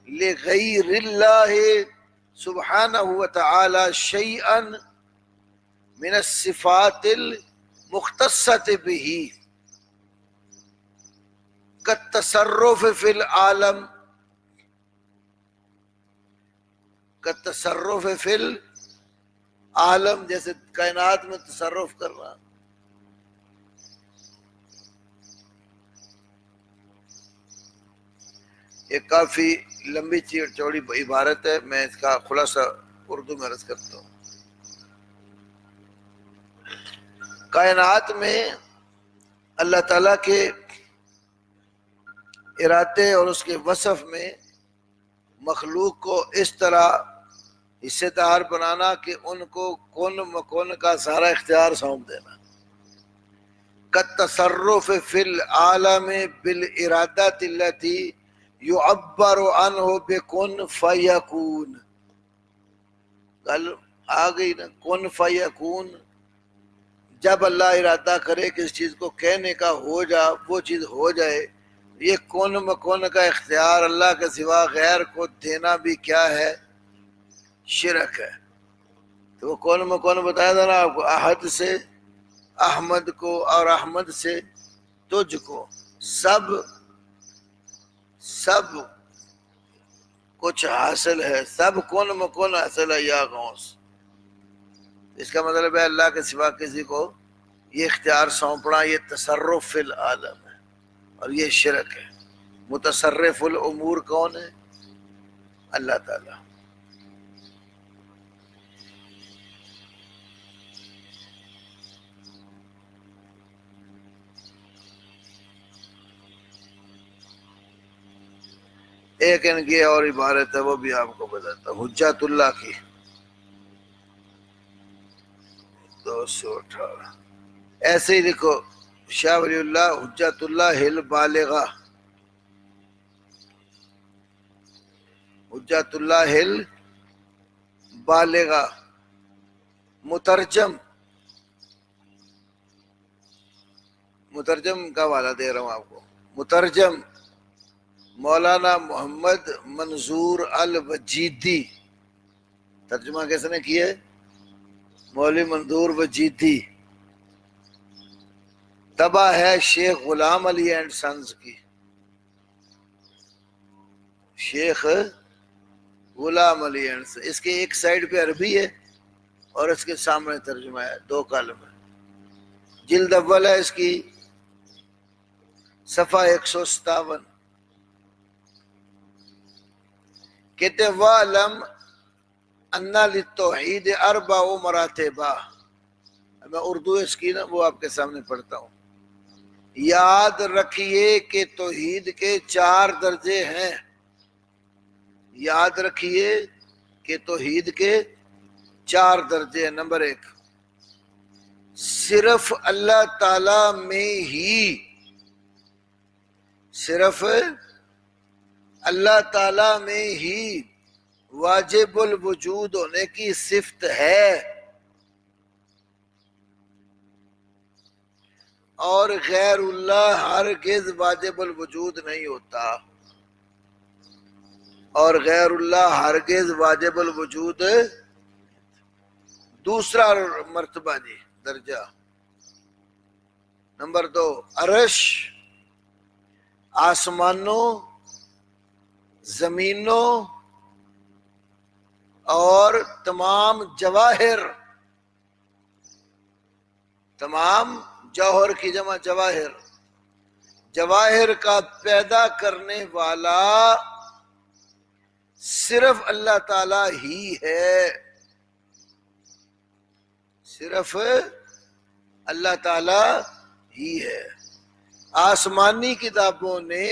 A: لِغَيْرِ اللَّهِ سُبْحَانَهُ وَتَعَالَى شَيْئًا مِنَ الصِّفَاتِ الْمُخْتَصَّةِ بِهِ كَالتَّصَرُّفِ فِي الْعَالَمِ كَالتَّصَرُّفِ فِي الْعَالَمِ، جیسے کائنات میں تصرف کرنا۔ ایک کافی لمبی چوڑی عبارت ہے، میں اس کا خلاصہ اردو میں عرض کرتا ہوں۔ کائنات میں اللہ تعالیٰ کے ارادے اور اس کے وصف میں مخلوق کو اس طرح حصے دار بنانا کہ ان کو کون مکون کا سارا اختیار سونپ دینا۔ کالتصرف فی العالم بالارادات التي یعبر عنہ بکن فیکون، کل آ گئی نا کن فیکون، جب اللہ ارادہ کرے کہ اس چیز کو کہنے کا ہو جا وہ چیز ہو جائے۔ یہ کون مکون کا اختیار اللہ کے سوا غیر کو دینا بھی کیا ہے؟ شرک ہے۔ تو وہ کون مکون بتایا تھا نا آپ کو، احد سے احمد کو اور احمد سے تجھ کو، سب کچھ حاصل ہے، سب کون مکون حاصل ہے یا غوث۔ اس کا مطلب ہے اللہ کے سوا کسی کو یہ اختیار سونپنا یہ تصرف فی العالم ہے اور یہ شرک ہے۔ متصرف الامور کون ہے؟ اللہ تعالی۔ ایک ان کی اور عبارت ہے وہ بھی آپ کو بتاتا ہوں، حجت اللہ کی 218۔ ایسے ہی لکھو شاہ ولی اللہ حجت اللہ البالغہ، حجت اللہ البالغہ، مترجم کا حوالہ دے رہا ہوں آپ کو۔ مترجم مولانا محمد منظور الوجیدی، ترجمہ کس نے کیا ہے؟ مولوی منظور وجیدی۔ طبع ہے شیخ غلام علی اینڈ سنز کی، شیخ غلام علی اینڈ سنز۔ اس کے ایک سائڈ پہ عربی ہے اور اس کے سامنے ترجمہ ہے، 2 کالم ہے۔ جلد اول ہے اس کی، صفحہ 157۔ کہتے ہیں وَعْلَمْ أَنَّ لِلتَّوْحِيدِ أَرْبَعُ مَرَاتِبَ۔ میں اردو اس کی نا وہ آپ کے سامنے پڑھتا ہوں۔ یاد رکھیے کہ توحید کے 4 درجے ہیں۔ یاد رکھیے کہ توحید کے 4 درجے ہیں۔ نمبر 1، صرف اللہ تعالی میں ہی، صرف اللہ تعالی میں ہی واجب الوجود ہونے کی صفت ہے اور غیر اللہ ہرگز واجب الوجود نہیں ہوتا، اور غیر اللہ ہرگز واجب الوجود۔ دوسرا مرتبہ جی درجہ، نمبر 2، عرش، آسمانوں، زمینوں اور تمام جواہر، تمام جوہر کی جمع جواہر، جواہر کا پیدا کرنے والا صرف اللہ تعالی ہی ہے، صرف اللہ تعالی ہی ہے۔ آسمانی کتابوں نے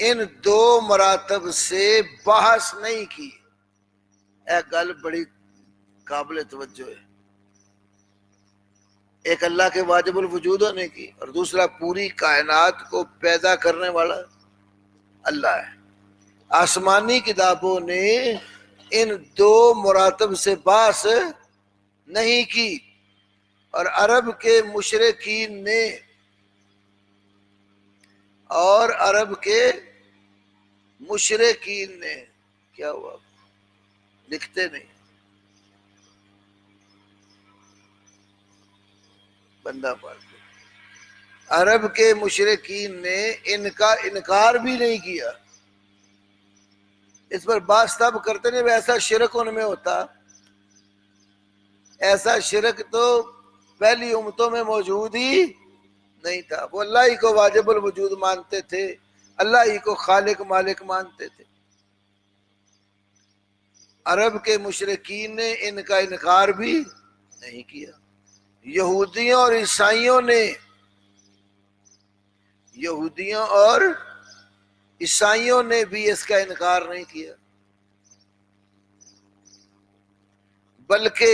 A: ان 2 مراتب سے بحث نہیں کی، ایک گل بڑی قابل توجہ ہے، ایک اللہ کے واجب الوجود ہونے کی، اور دوسرا پوری کائنات کو پیدا کرنے والا اللہ ہے۔ آسمانی کتابوں نے ان دو مراتب سے باس نہیں کی، اور عرب کے مشرکین نے کیا ہوا، لکھتے نہیں، بندہ پڑھتے، عرب کے مشرکین نے ان کا انکار بھی نہیں کیا۔ اس پر بات تب کرتے نہیں، ایسا شرک ان میں ہوتا، ایسا شرک تو پہلی امتوں میں موجود ہی نہیں تھا۔ وہ اللہ ہی کو واجب الوجود مانتے تھے، اللہ ہی کو خالق مالک مانتے تھے۔ عرب کے مشرکین نے ان کا انکار بھی نہیں کیا۔ یہودیوں اور عیسائیوں نے بھی اس کا انکار نہیں کیا، بلکہ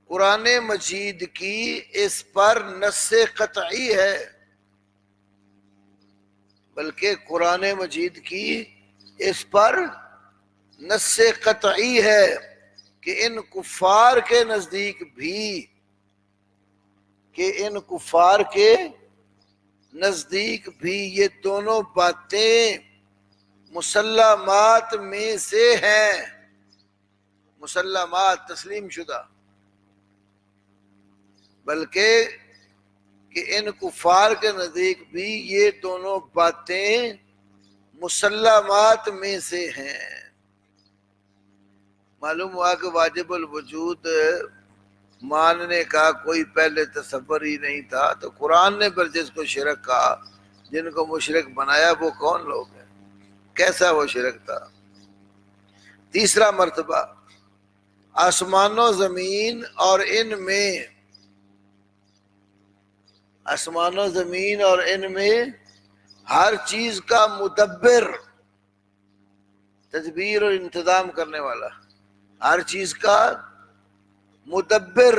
A: قرآن مجید کی اس پر نص قطعی ہے، کہ ان کفار کے نزدیک بھی یہ دونوں باتیں مسلمات میں سے ہیں، مسلمات تسلیم شدہ، بلکہ کہ ان کفار کے نزدیک بھی یہ دونوں باتیں مسلمات میں سے ہیں۔ معلوم ہوا کہ واجب الوجود ماننے کا کوئی پہلے تصور ہی نہیں تھا، تو قرآن نے پر جس کو شرک کہا، جن کو مشرک بنایا، وہ کون لوگ ہیں، کیسا وہ شرک تھا۔ تیسرا مرتبہ، آسمان و زمین اور ان میں ہر چیز کا مدبر، تدبیر اور انتظام کرنے والا، ہر چیز کا مدبر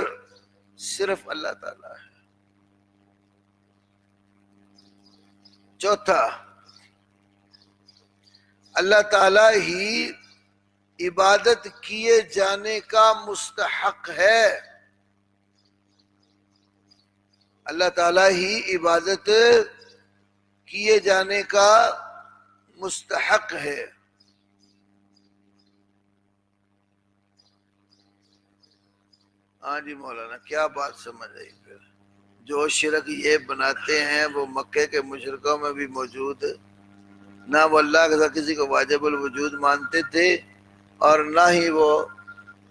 A: صرف اللہ تعالیٰ ہے۔ چوتھا، اللہ تعالیٰ ہی عبادت کیے جانے کا مستحق ہے، اللہ تعالیٰ ہی عبادت کیے جانے کا مستحق ہے۔ ہاں جی مولانا، کیا بات سمجھ آئی؟ پھر جو شرک یہ بناتے ہیں وہ مکے کے مشرکوں میں بھی موجود، نہ وہ اللہ کے ساتھ کسی کو واجب الوجود مانتے تھے، اور نہ ہی وہ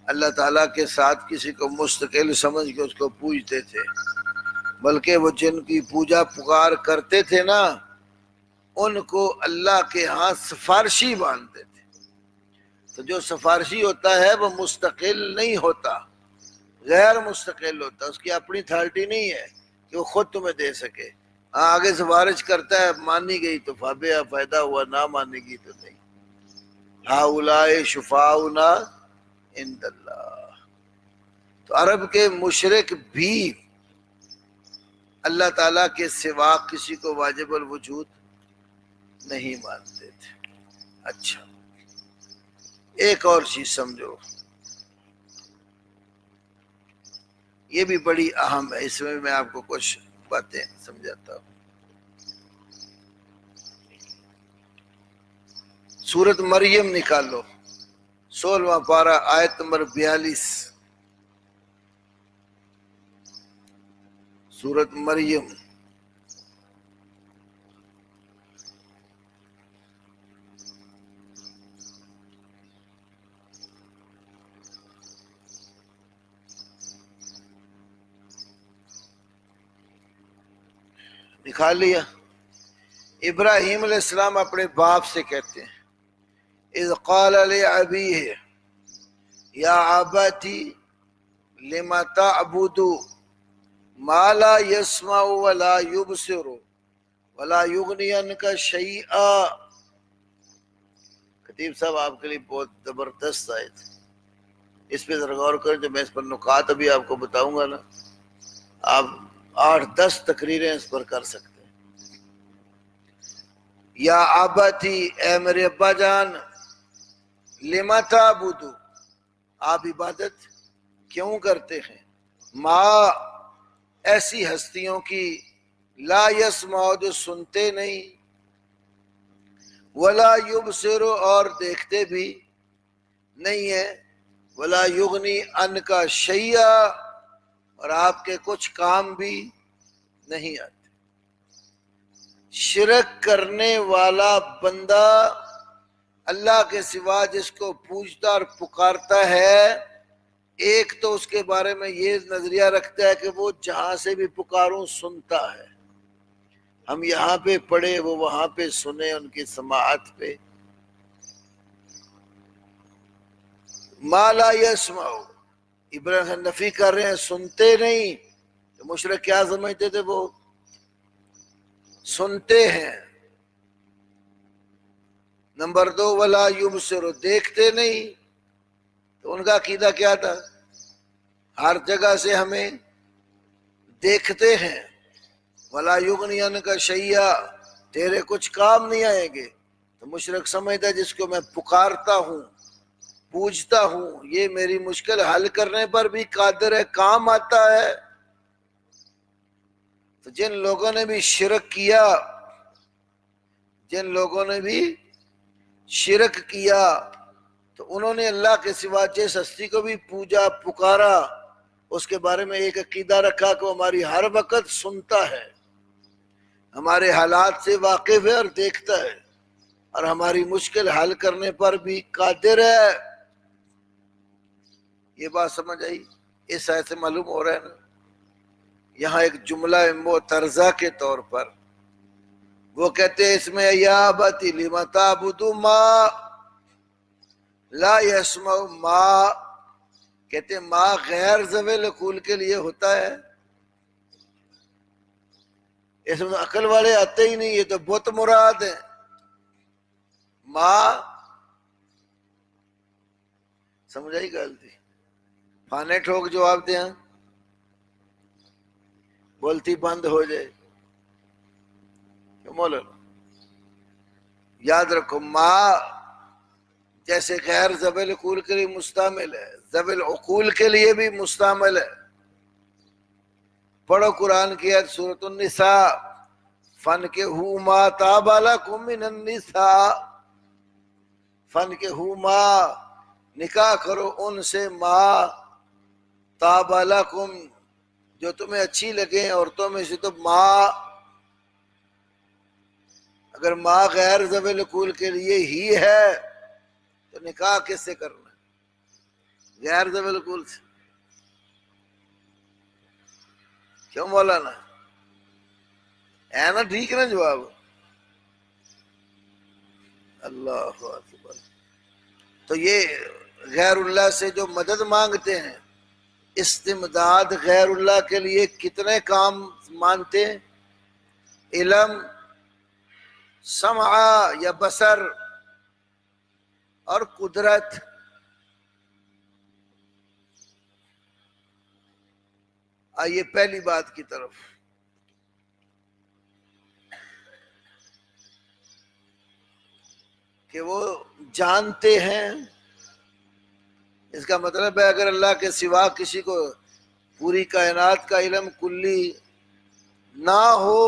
A: اللہ تعالیٰ کے ساتھ کسی کو مستقل سمجھ کے اس کو پوجتے تھے، بلکہ وہ جن کی پوجا پکار کرتے تھے نا، ان کو اللہ کے ہاں سفارشی مانتے تھے۔ تو جو سفارشی ہوتا ہے وہ مستقل نہیں ہوتا، غیر مستقل ہوتا، اس کی اپنی اتھارٹی نہیں ہے کہ وہ خود تمہیں دے سکے۔ ہاں آگے سفارش کرتا ہے، مانی گئی تو فائدہ ہوا، نہ مانی گئی تو نہیں۔ ہؤلاء شفاؤنا عند اللہ۔ تو عرب کے مشرک بھی اللہ تعالیٰ کے سوا کسی کو واجب الوجود نہیں مانتے تھے۔ اچھا، ایک اور چیز سمجھو، یہ بھی بڑی اہم ہے، اس میں آپ کو کچھ باتیں سمجھاتا ہوں۔ سورت مریم نکالو، 16واں پارہ، آیت نمبر 42، سورت مریم۔ نکال لیا؟ ابراہیم علیہ السلام اپنے باپ سے کہتے ہیں، اذ قال لأبیہ یا ابتی لم تعبد ما لا يسمع ولا يبصر ولا يغني عنك شیئا۔ خطیب صاحب آپ کے لیے بہت زبردست آئے تھے، اس پہ ذرا غور کریں. جو میں اس پر نکات ابھی آپ کو بتاؤں گا نا، آپ 8-10 تقریریں اس پر کر سکتے ہیں. یا آباتی، اے میرے ابا جان، لما تعبدو، آپ عبادت کیوں کرتے ہیں، ماں ایسی ہستیوں کی، لا یسمعو جو سنتے نہیں، ولا یبصر اور دیکھتے بھی نہیں ہے، ولا یغنی عنک شیئا اور آپ کے کچھ کام بھی نہیں آتے. شرک کرنے والا بندہ اللہ کے سوا جس کو پوجتا اور پکارتا ہے، ایک تو اس کے بارے میں یہ نظریہ رکھتا ہے کہ وہ جہاں سے بھی پکاروں سنتا ہے، ہم یہاں پہ پڑھے وہ وہاں پہ سنے، ان کی سماعت پہ. ما لا یسمع، ابراہیم نفی کر رہے ہیں سنتے نہیں. تو مشرک کیا سمجھتے تھے، وہ سنتے ہیں. نمبر 2، ولا یبصر، دیکھتے نہیں. تو ان کا عقیدہ کیا تھا، ہر جگہ سے ہمیں دیکھتے ہیں. ولا یغنی عنک شیئا، تیرے کچھ کام نہیں آئیں گے. تو مشرک سمجھتا جس کو میں پکارتا ہوں، پوجتا ہوں، یہ میری مشکل حل کرنے پر بھی قادر ہے، کام آتا ہے. تو جن لوگوں نے بھی شرک کیا، جن لوگوں نے بھی شرک کیا، تو انہوں نے اللہ کے سوا جس ہستی کو بھی پوجا پکارا، اس کے بارے میں ایک عقیدہ رکھا کہ وہ ہماری ہر وقت سنتا ہے، ہمارے حالات سے واقف ہے اور دیکھتا ہے، اور ہماری مشکل حل کرنے پر بھی قادر ہے. یہ بات سمجھ آئی؟ اس آیت سے معلوم ہو رہا ہے نا، یہاں ایک جملہ معترضہ کے طور پر وہ کہتے ہیں اس میں، یا ابتی لم تعبد ما لا یسمع، ما کہتے ہیں ما غیر ذوی العقول کے لیے ہوتا ہے. اس میں عقل والے آتے ہی نہیں، یہ تو بت مراد ہے. ما سمجھ آئی غلطی؟ پھانے ٹھوک جواب دیں، بولتی بند ہو جائے. مولانا یاد رکھو، ما جیسے غیر ذوی العقول کے لیے مستعمل ہے، ذوی العقول کے لیے بھی مستعمل ہے. پڑھو قرآن کی آیت سورۃ النساء، فَانْكِحُوا مَا طَابَ لَكُم مِّنَ النِّسَاءِ، فَانْكِحُوا مَا، نکاح کرو ان سے، ما طَابَ لَكُم، جو تمہیں اچھی لگیں عورتوں میں سے. تو ما، اگر ما غیر ذوی العقول کے لیے ہی ہے تو نکاح کس سے کرنا ہے، غیر ذوی العقول سے. کیوں مولانا؟ ہے نا ٹھیک نا جواب؟ اللہ اکبر. تو یہ غیر اللہ سے جو مدد مانگتے ہیں، استمداد غیر اللہ کے لیے کتنے کام مانتے ہیں، علم، سمع یا بصر، اور قدرت. آئیے پہلی بات کی طرف. کہ وہ جانتے ہیں، اس کا مطلب ہے اگر اللہ کے سوا کسی کو پوری کائنات کا علم کلی نہ ہو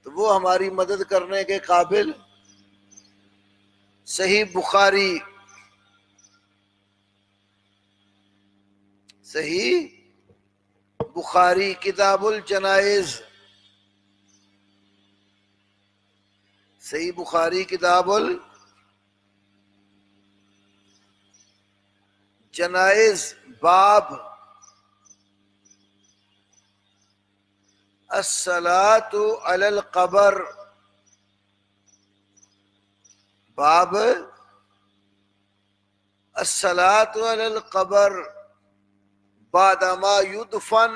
A: تو وہ ہماری مدد کرنے کے قابل. صحیح بخاری، صحیح بخاری کتاب الجنائز، صحیح بخاری کتاب الجنائز، باب الصلاۃ علی القبر، باب الصلاۃ علی القبر بعد ما یدفن،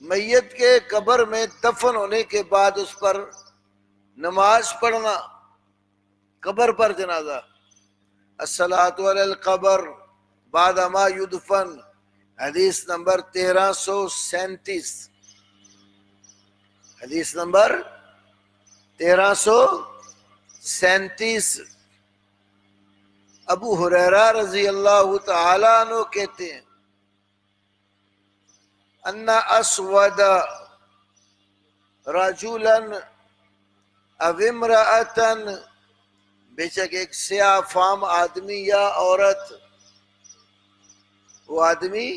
A: میت کے قبر میں دفن ہونے کے بعد اس پر نماز پڑھنا. قبر پر جنازہ، الصلاۃ علی القبر بعد ما یدفن، حدیث نمبر 1337، حدیث نمبر 1337۔ ابو ہریرہ رضی اللہ تعالی عنہ کہتے ہیں ان اسود رجلا او امرأة، بے شک ایک سیاہ فام آدمی یا عورت، وہ آدمی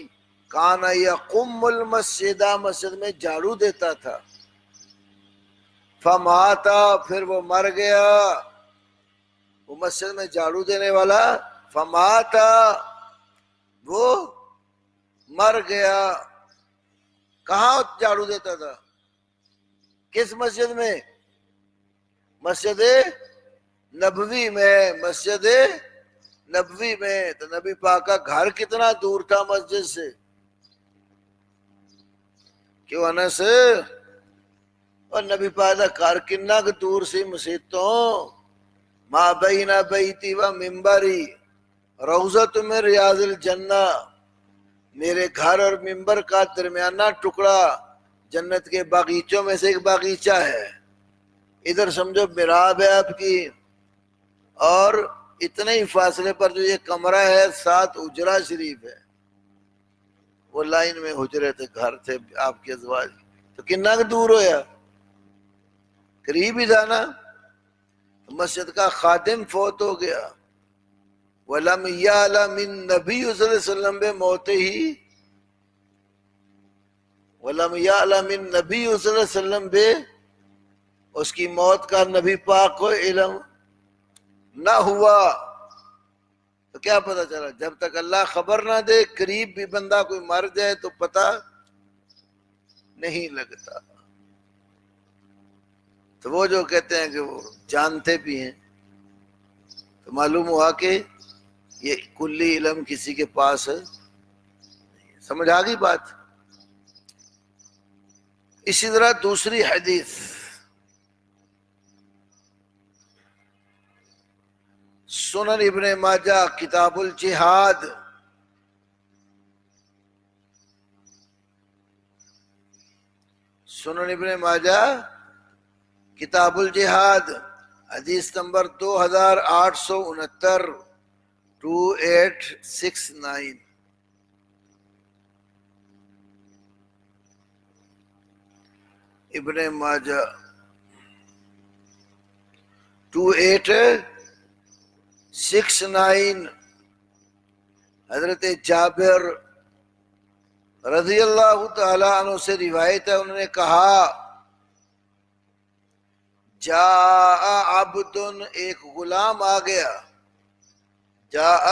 A: کان یقم المسجد، مسجد میں جھاڑو دیتا تھا، فماتا، پھر وہ مر گیا، وہ مسجد میں جھاڑو دینے والا، فماتا، وہ مر گیا۔ کہاں جھاڑو دیتا تھا؟ کس مسجد میں؟ مسجد نبوی میں، مسجد نبوی میں۔ تو نبی پاک کا گھر کتنا دور تھا مسجد سے؟ کیوں انس؟ اور نبی پاک کا گھر کنا کہ دور سی مسجد تو، ما بین بیتی و ممبری روضۃ من ریاض الجنہ، میرے گھر اور ممبر کا درمیانہ ٹکڑا جنت کے باغیچوں میں سے ایک باغیچہ ہے۔ ادھر سمجھو محراب ہے آپ کی، اور اتنے ہی فاصلے پر جو یہ کمرہ ہے، 7 حجرہ شریف ہے، وہ لائن میں حجرے تھے، گھر تھے آپ کے ازواج، تو کنا کہ دور ہویا؟ قریب ہی تھا نا۔ مسجد کا خادم فوت ہو گیا، وَلَمْ يَعْلَمِ النَّبِيُّ صلی اللہ علیہ وسلم بِمَوْتِهِ، وَلَمْ يَعْلَمِ النَّبِيُّ صلی اللہ علیہ وسلم بے، اس کی موت کا نبی پاک کو علم نہ ہوا، تو کیا پتہ چلا؟ جب تک اللہ خبر نہ دے، قریب بھی بندہ کوئی مر جائے تو پتہ نہیں لگتا۔ تو وہ جو کہتے ہیں کہ وہ جانتے بھی ہیں، تو معلوم ہوا کہ یہ کلی علم کسی کے پاس ہے۔ سمجھ آ گئی بات؟ اسی طرح دوسری حدیث سنن ابن ماجہ کتاب الجہاد، سنن ابن ماجہ کتاب الجہاد، حدیث نمبر 2869، 2869۔ ابن ماجہ 2869، حضرت جابر رضی اللہ تعالی عنہ سے روایت ہے، انہوں نے کہا جاء عبد، ایک غلام آ گیا، جاء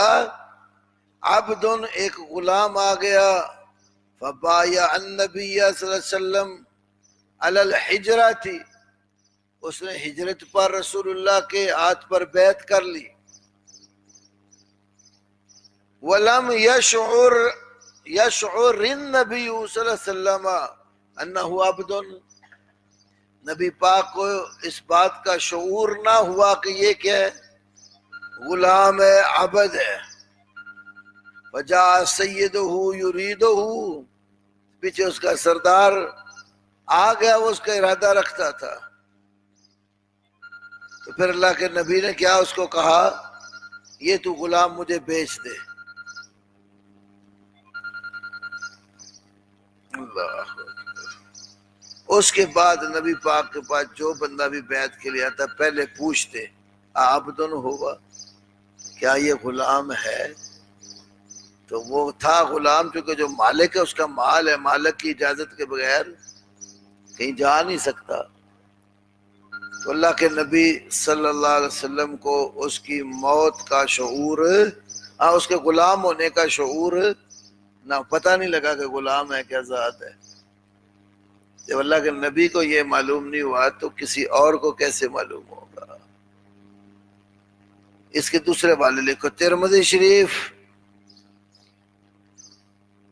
A: عبد، ایک غلام آ گیا، فبایع النبی صلی اللہ علیہ وسلم علی الحجرۃ، اس نے ہجرت پر رسول اللہ کے ہاتھ پر بیعت کر لی، وَلَمْ يَشْعُرْ النَّبِيُّ صلی اللہ علیہ وسلم أَنَّهُ عَبْدٌ، نبی پاک کو اس بات کا شعور نہ ہوا کہ یہ کیا ہے؟ غلام ہے، عبد ہے۔ وَجَاءَ سَيِّدُهُ يُرِيدُهُ، پیچھے اس کا سردار آ گیا، وہ اس کا ارادہ رکھتا تھا، تو پھر اللہ کے نبی نے کیا اس کو کہا، یہ تو غلام مجھے بیچ دے۔ اللہ، اس کے بعد نبی پاک کے پاس جو بندہ بھی بیعت کے لیے آتا پہلے پوچھتے عبدن ہوا، کیا یہ غلام ہے؟ تو وہ تھا غلام، چونکہ جو مالک ہے اس کا مال ہے، مالک کی اجازت کے بغیر کہیں جا نہیں سکتا۔ تو اللہ کے نبی صلی اللہ علیہ وسلم کو اس کی موت کا شعور، اس کے غلام ہونے کا شعور نہ، پتہ نہیں لگا کہ غلام ہے کیا ذات ہے۔ جب اللہ کے نبی کو یہ معلوم نہیں ہوا تو کسی اور کو کیسے معلوم ہوگا؟ اس کے دوسرے والے لکھو، ترمذی شریف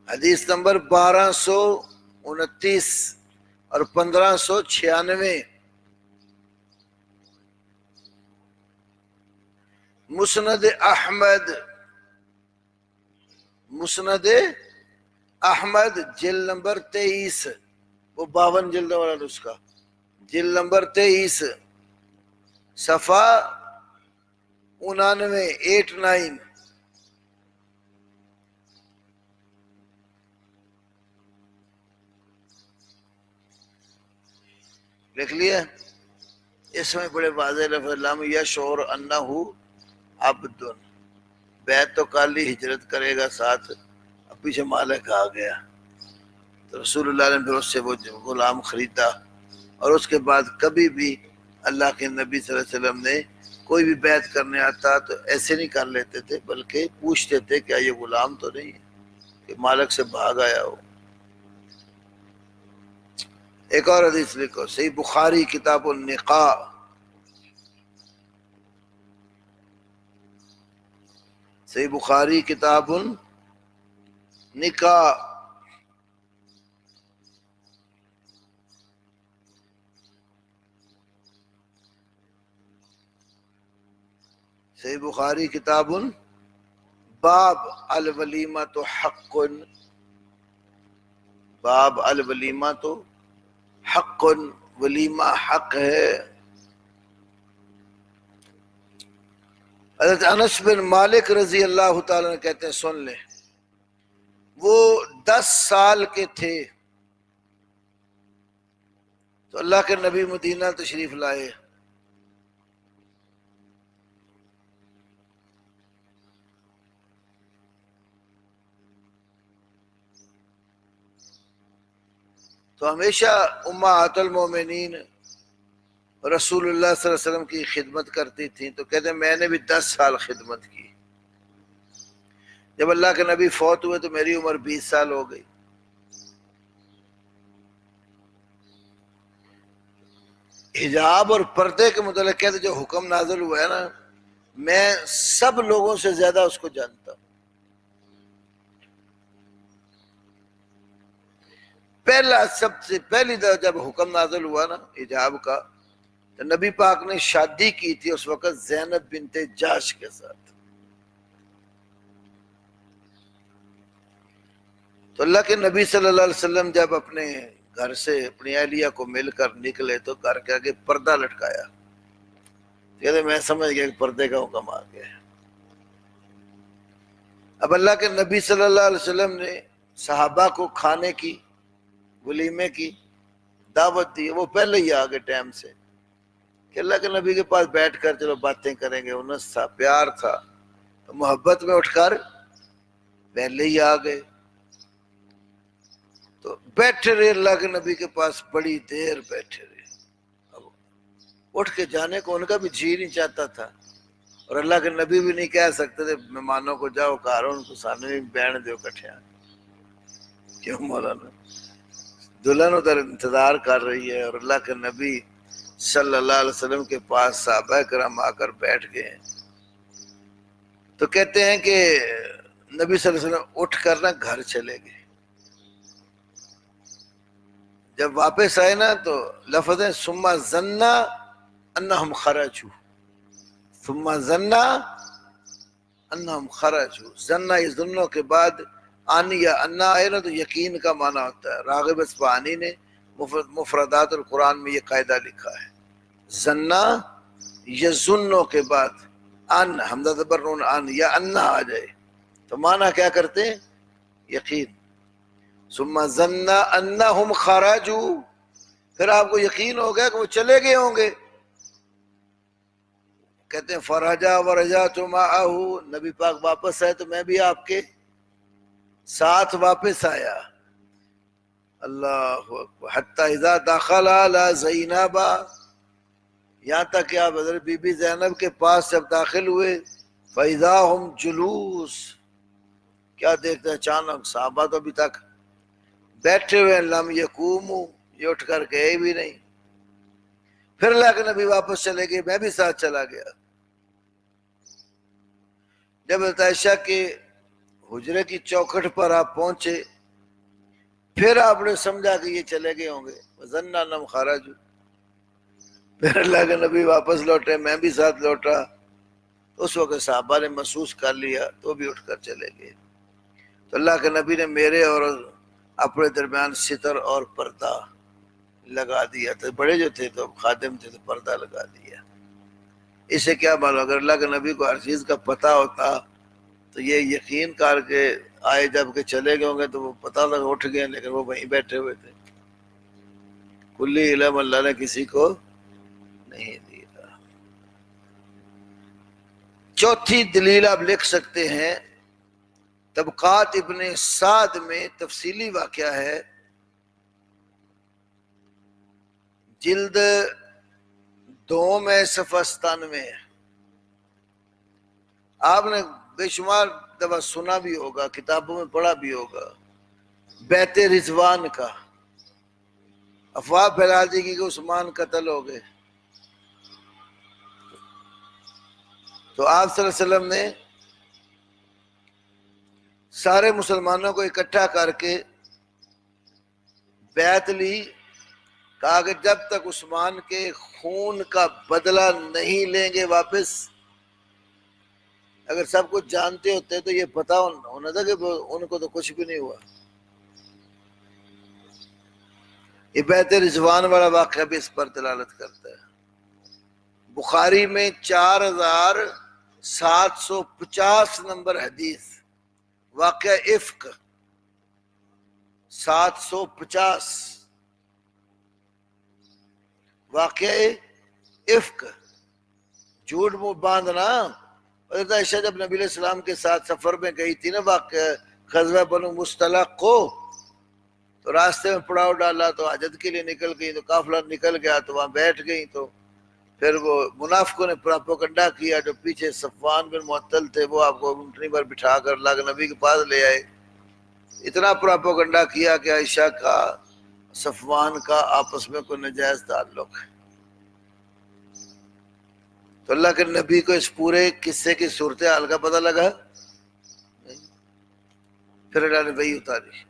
A: حدیث نمبر 1229 اور 1596، مسند احمد، مسند احمد جلد نمبر 23، وہ 52 جلد والا نسخہ، جلد نمبر 23 صفحہ 99 لکھ لیا۔ اس میں بڑے واضح لفظ لم یشعر انہ عبد، بیت تو کالی ہجرت کرے گا ساتھ، اب پیچھے مالک آ گیا تو رسول اللہ نے پھر اس سے وہ غلام خریدا، اور اس کے بعد کبھی بھی اللہ کے نبی صلی اللہ علیہ وسلم نے کوئی بھی بیعت کرنے آتا تو ایسے نہیں کر لیتے تھے، بلکہ پوچھتے تھے کیا یہ غلام تو نہیں ہے کہ مالک سے بھاگ آیا ہو۔ ایک اور حدیث لکھو، صحیح بخاری کتاب النکاح، صحیح بخاری کتاب النکاح، صحیح بخاری کتاب باب الولیمۃ حق، باب الولیمۃ حق، ولیمہ حق ہے۔ حضرت انس بن مالک رضی اللہ تعالیٰ کہتے ہیں، سن لیں، وہ 10 سال کے تھے تو اللہ کے نبی مدینہ تشریف لائے، تو ہمیشہ امہات المومنین رسول اللہ صلی اللہ علیہ وسلم کی خدمت کرتی تھیں، تو کہتے ہیں میں نے بھی 10 سال خدمت کی۔ جب اللہ کے نبی فوت ہوئے تو میری عمر 20 سال ہو گئی۔ حجاب اور پردے کے متعلق کہتے جو حکم نازل ہوا ہے نا، میں سب لوگوں سے زیادہ اس کو جانتا ہوں۔ سب سے پہلی دفعہ جب حکم نازل ہوا نا حجاب کا، تو نبی پاک نے شادی کی تھی اس وقت زینب بنت جاش کے ساتھ، تو اللہ کے نبی صلی اللہ علیہ وسلم جب اپنے گھر سے اپنی اہلیہ کو مل کر نکلے تو گھر کے آگے پردہ لٹکایا، کہتے میں سمجھ گیا کہ پردے کا حکم آ گیا۔ اب اللہ کے نبی صلی اللہ علیہ وسلم نے صحابہ کو کھانے کی، ولیمے کی دعوت دی، وہ پہلے ہی آ گئے ٹائم سے کہ اللہ کے نبی کے پاس بیٹھ کر چلو باتیں کریں گے، انس تھا، پیار تھا، تو محبت میں اٹھ کر پہلے ہی آ گئے، تو بیٹھے رہے اللہ کے نبی کے پاس، بڑی دیر بیٹھے رہے۔ اب اٹھ کے جانے کو ان کا بھی جی نہیں چاہتا تھا، اور اللہ کے نبی بھی نہیں کہہ سکتے تھے مہمانوں کو جاؤ کارو ان کو سامنے بھی بہن دیو کٹھیا، کیوں مولانا دلہن ادھر انتظار کر رہی ہے، اور اللہ کے نبی صلی اللہ علیہ وسلم کے پاس صحابہ کرام آ کر بیٹھ گئے۔ تو کہتے ہیں کہ نبی صلی اللہ علیہ وسلم اٹھ کر نا گھر چلے گئے، جب واپس آئے نا تو لفظ ہے ثم ظن انہم خرجوا، ثم ظن انہم خرجوا، ظن یظنوں کے بعد ان یا انا آئے نا تو یقین کا معنی ہوتا ہے۔ راغب اصفہانی نے مفردات القرآن میں یہ قاعدہ لکھا ہے، ظن یظنوں کے بعد ان حمزہ زبر نون ان یا انا آ جائے تو معنی کیا کرتے ہیں؟ یقین۔ ثم ظن انہم خرجوا، پھر آپ کو یقین ہو گیا کہ وہ چلے گئے ہوں گے، کہتے ہیں فرجا ورجعت معہ، نبی پاک واپس آئے تو میں بھی آپ کے ساتھ واپس آیا۔ اللہ اکبر، حتی اذا دخل علی زینب، یہاں تک کہ آپ حضرت بی بی زینب کے پاس جب داخل ہوئے، فاذا ہم جلوس، کیا دیکھتے ہیں اچانک صحابہ تو ابھی تک بیٹھے ہوئے، لم یقوموا، یہ اٹھ کر گئے بھی نہیں۔ پھر اللہ کے نبی واپس چلے گئے، میں بھی ساتھ چلا گیا۔ جب عائشہ کے حجرے کی چوکھٹ پر آپ پہنچے، پھر آپ نے سمجھا کہ یہ چلے گئے ہوں گے، وَظَنَّ أَنَّهُمْ خَرَجُوا، پھر اللہ کے نبی واپس لوٹے، میں بھی ساتھ لوٹا، اس وقت صحابہ نے محسوس کر لیا تو بھی اٹھ کر چلے گئے. تو اللہ کے نبی نے میرے اور اپنے درمیان ستر اور پردہ لگا دیا. تو بڑے جو تھے تو خادم تھے تو پردہ لگا دیا. اس سے کیا معلوم اگر اللہ کے نبی کو ہر چیز کا پتہ ہوتا تو یہ یقین کر کے آئے جب کہ چلے گئے ہوں گے تو وہ پتہ لگا اٹھ گئے، لیکن وہ وہیں بیٹھے ہوئے تھے. کلی علم اللہ نے کسی کو نہیں دیا. چوتھی دلیل آپ لکھ سکتے ہیں، طبقات ابن سعد میں تفصیلی واقعہ ہے، جلد 2 میں صفحہ 97 ہے. آپ نے بے شمار دفعہ سنا بھی ہوگا، کتابوں میں پڑھا بھی ہوگا، بیت رضوان کا. افواہ پھیلا دی کہ عثمان قتل ہو گئے. تو آپ صلی اللہ علیہ وسلم نے سارے مسلمانوں کو اکٹھا کر کے بیعت لی، کہا کہ جب تک عثمان کے خون کا بدلہ نہیں لیں گے واپس. اگر سب کچھ جانتے ہوتے تو یہ پتہ ہونا تھا کہ ان کو تو کچھ بھی نہیں ہوا. یہ بیعت رضوان والا واقعہ بھی اس پر دلالت کرتا ہے. بخاری میں 4750 نمبر حدیث، واقعہ افک 750، واقعہ افک، جھوٹ منہ باندھنا. حضرت عائشہ جب نبی علیہ السلام کے ساتھ سفر میں گئی تھی نا واقعہ غزوہ بنو مصطلق کو، تو راستے میں پڑاؤ ڈالا تو حاجت کے لیے نکل گئی، تو قافلہ نکل گیا تو وہاں بیٹھ گئی. تو پھر وہ منافقوں نے پراپوگنڈا کیا، جو پیچھے صفوان بن معطل تھے وہ آپ کو اونٹنی پر بٹھا کر اللہ کے نبی کے پاس لے آئے. اتنا پراپوگنڈا کیا کہ عائشہ کا صفوان کا آپس میں کوئی ناجائز تعلق ہے. تو اللہ کے نبی کو اس پورے قصے کی صورتحال کا پتہ لگا، پھر اللہ نے وحی اتاری.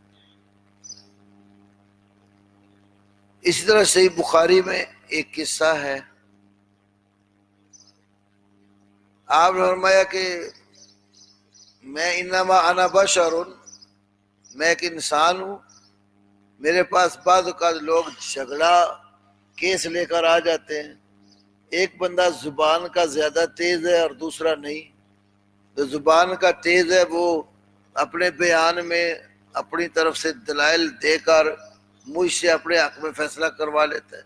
A: اسی طرح صحیح بخاری میں ایک قصہ ہے. آپ نے فرمایا کہ میں انما انا بشر، میں ایک انسان ہوں، میرے پاس بعض اوقات لوگ جھگڑا کیس لے کر آ جاتے ہیں. ایک بندہ زبان کا زیادہ تیز ہے اور دوسرا نہیں. تو زبان کا تیز ہے وہ اپنے بیان میں اپنی طرف سے دلائل دے کر مجھ سے اپنے حق میں فیصلہ کروا لیتا ہے.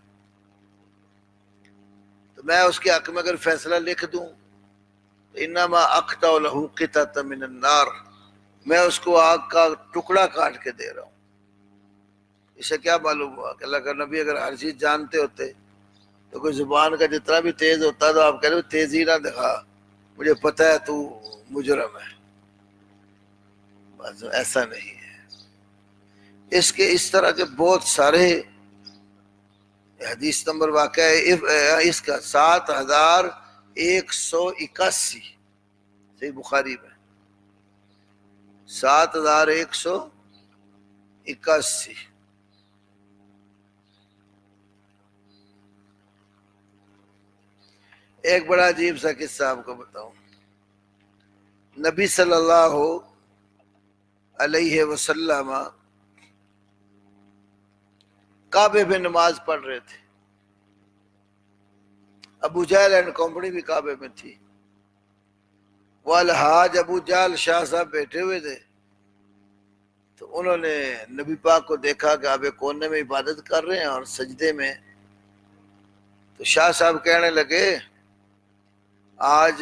A: تو میں اس کے حق میں اگر فیصلہ لکھ دوں انما اقطع له قطعة من النار، میں اس کو آگ کا ٹکڑا کاٹ کے دے رہا ہوں. اسے کیا معلوم ہوا کہ اللہ کا نبی اگر ہر چیز جانتے ہوتے تو کوئی زبان کا جتنا بھی تیز ہوتا تو آپ کہہ رہے تیزی نہ دکھا، مجھے پتہ ہے تو مجرم ہے. بس ایسا نہیں ہے. اس طرح کے بہت سارے حدیث نمبر واقع ہے اس کا 7181 صحیح بخاری میں 7181. ایک بڑا عجیب سا قصہ آپ کو بتاؤں. نبی صلی اللہ علیہ وسلم کعبے میں نماز پڑھ رہے تھے. ابو جہل اینڈ کمپنی بھی کعبے میں تھی. وہ الحاج ابو جہل شاہ صاحب بیٹھے ہوئے تھے. تو انہوں نے نبی پاک کو دیکھا کہ آپ کونے میں عبادت کر رہے ہیں اور سجدے میں. تو شاہ صاحب کہنے لگے آج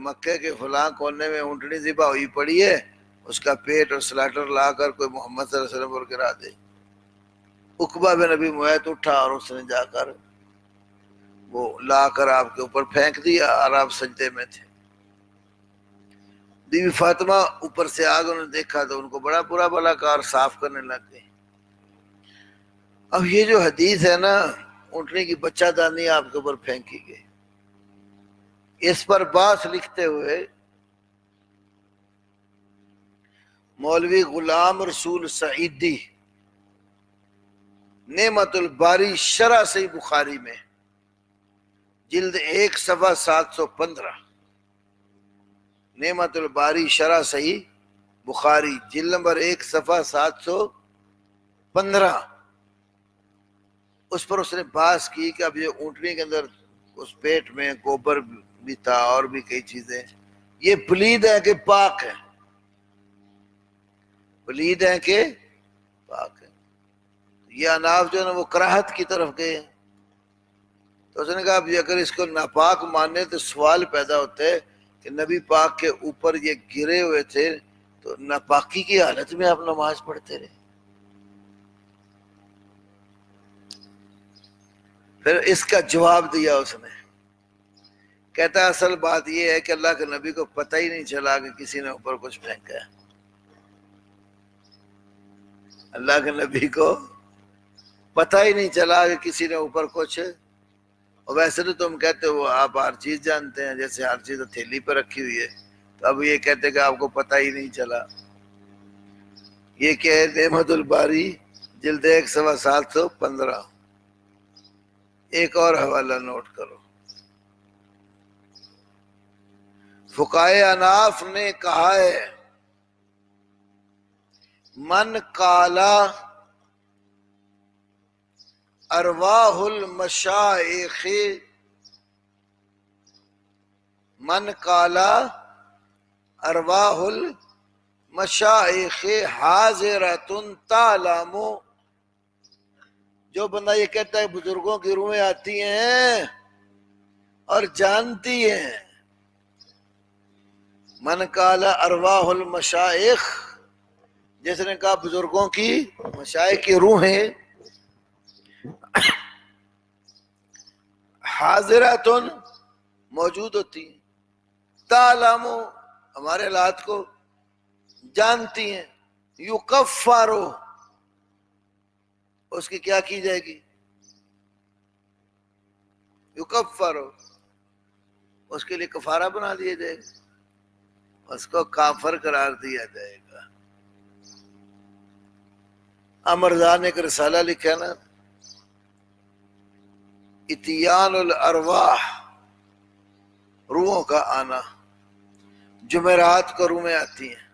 A: مکے کے فلاں کونے میں اونٹنی ذبح ہوئی پڑی ہے، اس کا پیٹ اور سلاٹر لا کر کوئی محمد صلی اللہ علیہ وسلم پر گرا دے. عقبہ بن ابی معیط اٹھا اور اس نے جا کر وہ لا کر آپ کے اوپر پھینک دیا اور آپ سجدے میں تھے. بی بی فاطمہ اوپر سے آگ انہوں نے دیکھا تو ان کو بڑا برا بلا کار صاف کرنے لگ گئی. اب یہ جو حدیث ہے نا اونٹنی کی بچہ دانی آپ کے اوپر پھینکی گئی، اس پر باس لکھتے ہوئے مولوی غلام رسول سعیدی نعمت الباری شرح صحیح بخاری میں جلد 1 صفحہ 715 نعمت الباری شرح صحیح بخاری جلد نمبر 1 صفحہ 715، اس پر اس نے بحث کی کہ اب یہ اونٹنی کے اندر اس پیٹ میں گوبر بھی تھا اور بھی کئی چیزیں، یہ پلید ہے کہ پاک ہے؟ پلید ہے کہ پاک ہے؟ یہ اناف جو ہے نا وہ کراہت کی طرف گئے، تو اس نے کہا اب اگر اس کو ناپاک ماننے تو سوال پیدا ہوتا ہے کہ نبی پاک کے اوپر یہ گرے ہوئے تھے تو ناپاکی کی حالت میں آپ نماز پڑھتے رہے؟ پھر اس کا جواب دیا اس نے، کہتا ہے اصل بات یہ ہے کہ اللہ کے نبی کو پتہ ہی نہیں چلا کہ کسی نے اوپر کچھ پھینکا ہے۔ اللہ کے نبی کو پتہ ہی نہیں چلا کہ کسی نے اوپر کچھ، اور ویسے تو تم کہتے ہو آپ ہر چیز جانتے ہیں، جیسے ہر چیز تھیلی پہ رکھی ہوئی ہے، تو اب یہ کہتے کہ آپ کو پتہ ہی نہیں چلا۔ یہ کیا ہے؟ نعمت الباری جلد 1 صفحہ 715۔ ایک اور حوالہ نوٹ کرو، فقہائے اناف نے کہا ہے من قالا ارواح المشائخ، من قالا ارواح المشائخ حاضرۃ تعلم، جو بندہ یہ کہتا ہے بزرگوں کی روحیں آتی ہیں اور جانتی ہیں، من قالا ارواح المشائخ، جس نے کہا بزرگوں کی مشائخ کی روحیں حاضرات موجود ہوتی ہیں، تعلم ہمارے حالات کو جانتی ہیں، یکفرو اس کی کیا کی جائے گی؟ یکفرو اس کے لیے کفارہ بنا دیا جائے گا، اس کو کافر قرار دیا جائے گا۔ امرزان نے ایک رسالہ لکھا نا، اتیان الارواح، روحوں کا آنا، جمعرات کو روحیں آتی ہیں،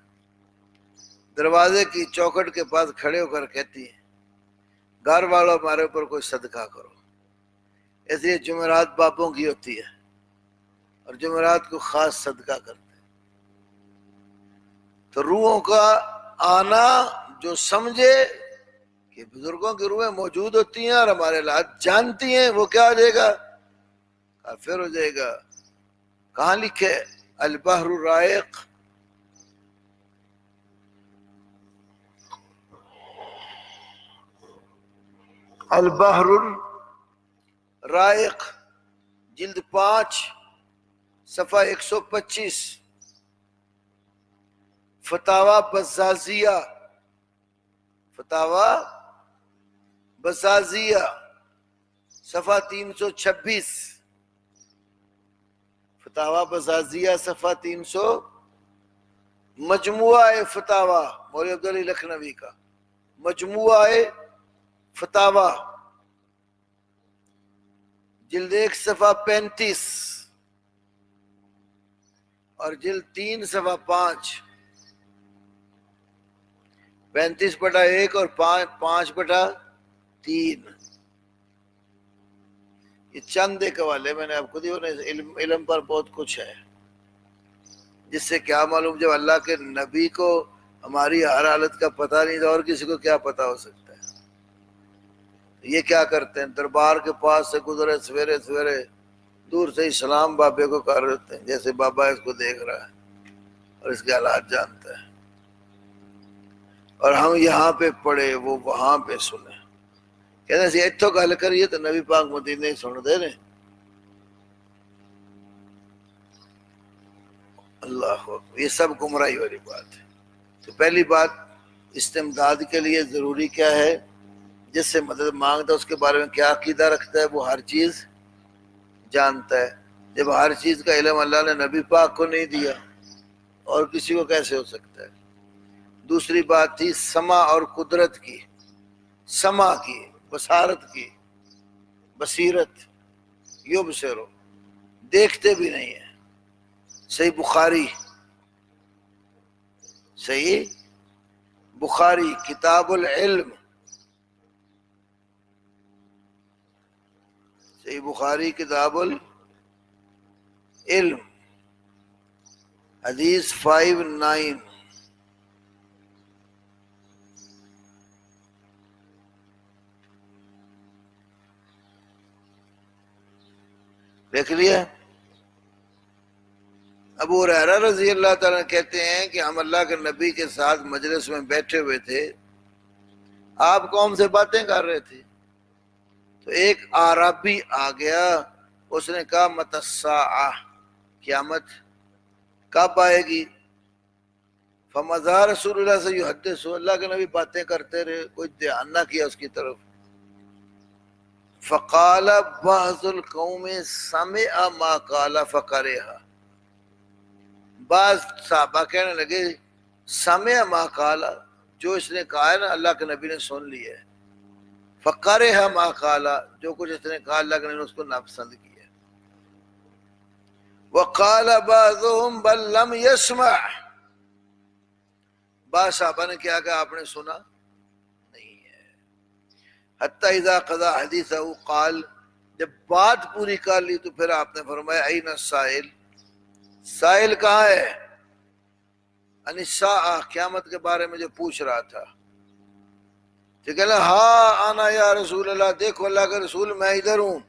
A: دروازے کی چوکھٹ کے پاس کھڑے ہو کر کہتی ہیں گھر والوں ہمارے اوپر کوئی صدقہ کرو، اس لیے جمعرات بابوں کی ہوتی ہے اور جمعرات کو خاص صدقہ کرتے ہیں۔ تو روحوں کا آنا جو سمجھے کہ بزرگوں کی روحیں موجود ہوتی ہیں اور ہمارے حالات جانتی ہیں، وہ کیا ہو جائے گا؟ کافر ہو جائے گا۔ کہاں لکھے؟ البحر الرائق، البحر الرائق جلد 5 صفحہ 125، فتاوی بزازیہ، فتاوی بزازیہ صفحہ 326، فتاوی بزازیہ صفحہ 300، مجموعہ فتاوی مولوی عبدالعلی لکھنوی کا مجموعہ فتاوی جلد 1 صفحہ 35 اور جلد 3 صفحہ 5، 35/1 اور 5/3۔ یہ چند ایک حوالے میں نے آپ کو دیے، علم پر بہت کچھ ہے، جس سے کیا معلوم جب اللہ کے نبی کو ہماری ہر حالت کا پتہ نہیں تھا اور کسی کو کیا پتہ ہو سکتا ہے۔ یہ کیا کرتے ہیں؟ دربار کے پاس سے گزرے سویرے سویرے دور سے ہی سلام بابے کو کر دیتے ہیں، جیسے بابا اس کو دیکھ رہا ہے اور اس کے حالات جانتا ہے، اور ہم یہاں پہ پڑھے وہ وہاں پہ سنے، کہتے ہیں اتو گل کریے تو نبی پاک مدینے ہی سن دے رہے۔ اللہ اکبر، یہ سب گمراہی والی بات ہے۔ تو پہلی بات، استمداد کے لیے ضروری کیا ہے؟ جس سے مدد مانگتا ہے اس کے بارے میں کیا عقیدہ رکھتا ہے، وہ ہر چیز جانتا ہے۔ جب ہر چیز کا علم اللہ نے نبی پاک کو نہیں دیا اور کسی کو کیسے ہو سکتا ہے؟ دوسری بات تھی سمع اور قدرت کی، سمع کی، بصارت کی، بصیرت، یبصرو، دیکھتے بھی نہیں ہیں۔ صحیح بخاری صحیح بخاری کتاب العلم، صحیح بخاری کتاب العلم حدیث 59۔ دیکھ لیا؟ ابو ہریرہ رضی اللہ تعالیٰ کہتے ہیں کہ ہم اللہ کے نبی کے ساتھ مجلس میں بیٹھے ہوئے تھے، آپ قوم سے باتیں کر رہے تھے، تو ایک اعرابی آ گیا، اس نے کہا متی الساعہ، قیامت کب آئے گی؟ فمضى رسول اللہ سے یحدث، اللہ کے نبی باتیں کرتے رہے، کوئی دھیان نہ کیا اس کی طرف۔ فقال بعض القوم سمع ما قال فکرہ، بعض صحابہ کہنے لگے سمع ما قال، جو اس نے کہا ہے نا اللہ کے نبی نے سن لیا ہے، فکرہ ما قال، جو کچھ اس نے کہا اللہ کے نبی نے اس کو ناپسند کیا۔ وقال بعضهم بل لم يسمع، بعض صحابہ نے کیا کہا آپ نے سنا نہیں ہے۔ حتی اذا قضا حدیثہ قال، جب بات پوری کر لی تو پھر آپ نے فرمایا این السائل، سائل کہاں ہے؟ عن الساعہ، قیامت کے بارے میں جو پوچھ رہا تھا، ٹھیک ہے نا؟ ہاں انا یا رسول اللہ، دیکھو اللہ کا رسول میں ادھر ہوں۔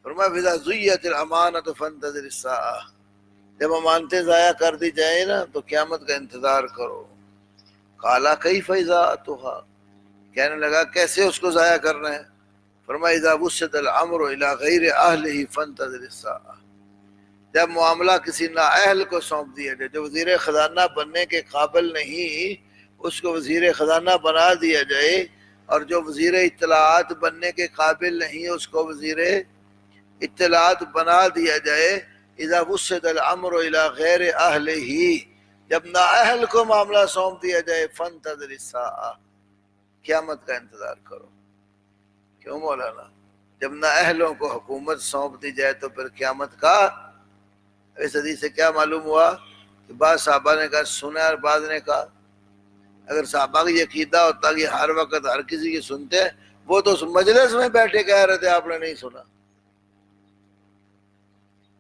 A: فرمایا فاذا ضیعت الامانۃ فانتظر الساعہ، جب امانتیں ضائع کر دی جائیں نا تو قیامت کا انتظار کرو۔ قالا کیف اضاعتھا، کہنے لگا کیسے اس کو ضائع کرنا ہے؟ فرمایا اذا وسد الامر الی غیر اہلہ فانتظر الساعہ، جب معاملہ کسی نااہل کو سونپ دیا جائے، جو وزیر خزانہ بننے کے قابل نہیں اس کو وزیر خزانہ بنا دیا جائے، اور جو وزیر اطلاعات بننے کے قابل نہیں اس کو وزیر اطلاعات بنا دیا جائے۔ اذا وسد الامر الی غیر اہلہ، جب نااہل کو معاملہ سونپ دیا جائے، فانتظر الساعہ، قیامت کا انتظار کرو۔ کیوں مولانا؟ جب نااہلوں کو حکومت سونپ دی جائے تو پھر قیامت کا، اس حدیث سے کیا معلوم ہوا کہ بعض صحابہ نے کہا سنا اور بعض نے کہا، اگر صحابہ کا یہ عقیدہ ہوتا کہ ہر وقت ہر کسی کی سنتے ہیں، وہ تو اس مجلس میں بیٹھے کہہ رہے تھے آپ نے نہیں سنا۔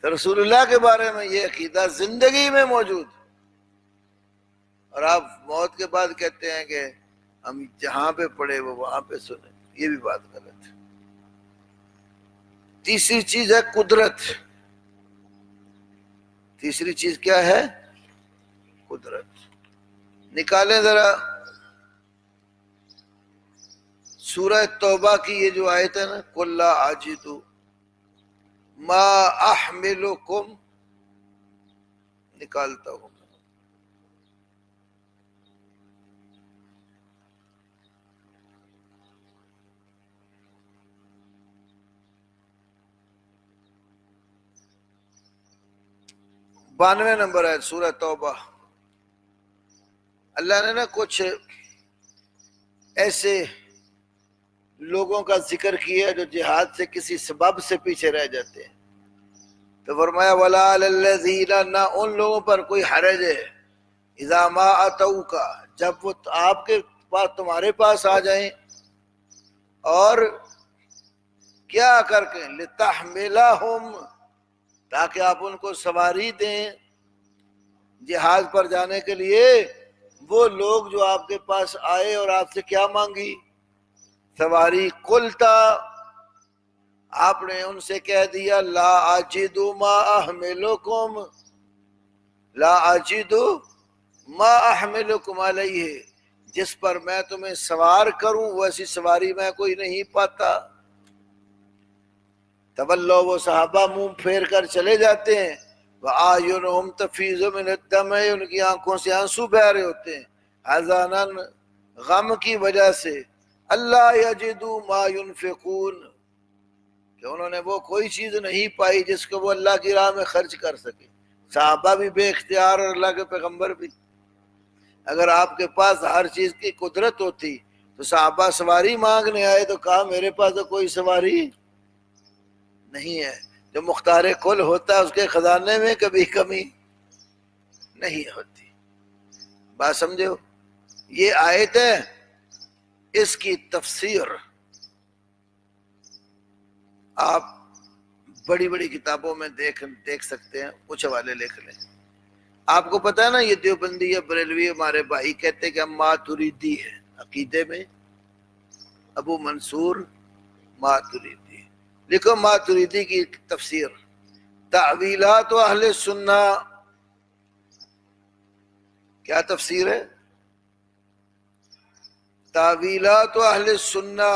A: تو رسول اللہ کے بارے میں یہ عقیدہ زندگی میں موجود، اور آپ موت کے بعد کہتے ہیں کہ ہم جہاں پہ پڑھے وہ وہاں پہ سنیں، یہ بھی بات غلط ہے۔ تیسری چیز ہے قدرت، تیسری چیز کیا ہے؟ قدرت۔ نکالیں ذرا سورہ توبہ کی یہ جو آیت ہے نا، قل لا اجد ما احملکم، نکالتا ہوں، بانوے نمبر ہے سورہ توبہ۔ اللہ نے نا کچھ ایسے لوگوں کا ذکر کیا جو جہاد سے کسی سبب سے پیچھے رہ جاتے ہیں، تو فرمایا وَلَا عَلَى الَّذِينَ، نہ ان لوگوں پر کوئی حرج ہے، اذا ما اتوک، جب وہ آپ کے پاس تمہارے پاس آ جائیں، اور کیا کر کے لتحملہم، تاکہ آپ ان کو سواری دیں جہاد پر جانے کے لیے۔ وہ لوگ جو آپ کے پاس آئے اور آپ سے کیا مانگی؟ سواری۔ قلتا، آپ نے ان سے کہہ دیا لا اجد ما احملکم، لا اجد ما احملکم علیہ، جس پر میں تمہیں سوار کروں ویسی سواری میں کوئی نہیں پاتا۔ تولو، وہ صحابہ منہ پھیر کر چلے جاتے ہیں، وَآیُنُهُمْ تَفِیضُ مِنَ الدَّمْعِ، ان کی آنکھوں سے آنسو بہہ رہے ہوتے ہیں، حزناً، غم کی وجہ سے، اللہ یجدوا ما ينفقون، کہ انہوں نے وہ کوئی چیز نہیں پائی جس کو وہ اللہ کی راہ میں خرچ کر سکے۔ صحابہ بھی بے اختیار اور اللہ کے پیغمبر بھی۔ اگر آپ کے پاس ہر چیز کی قدرت ہوتی تو صحابہ سواری مانگنے آئے تو کہا میرے پاس تو کوئی سواری نہیں ہے۔ جو مختار کل ہوتا ہے اس کے خزانے میں کبھی کمی نہیں ہوتی۔ بات سمجھے ہو؟ یہ آیت ہے، اس کی تفسیر آپ بڑی بڑی کتابوں میں دیکھ سکتے ہیں، کچھ حوالے لکھ لیں۔ آپ کو پتا ہے نا، یہ دیوبندی یا بریلوی ہمارے بھائی کہتے ہیں کہ ہم ماتریدی ہیں عقیدے میں، ابو منصور ماتریدی۔ لکھو ماتریدی کی تفسیر، تعویلات و اہل سنہ۔ کیا تفسیر ہے؟ تعویلات و اہل سنہ۔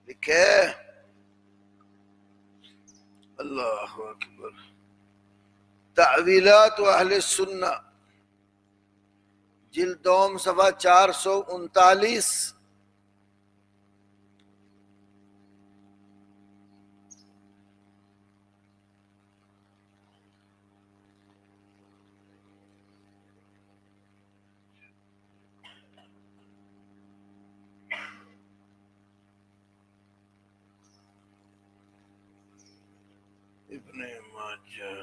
A: لکھے اللہ اکبر، تعویلات و اہل سنہ، جلد دوم صفحہ 439۔ ابن ماجہ،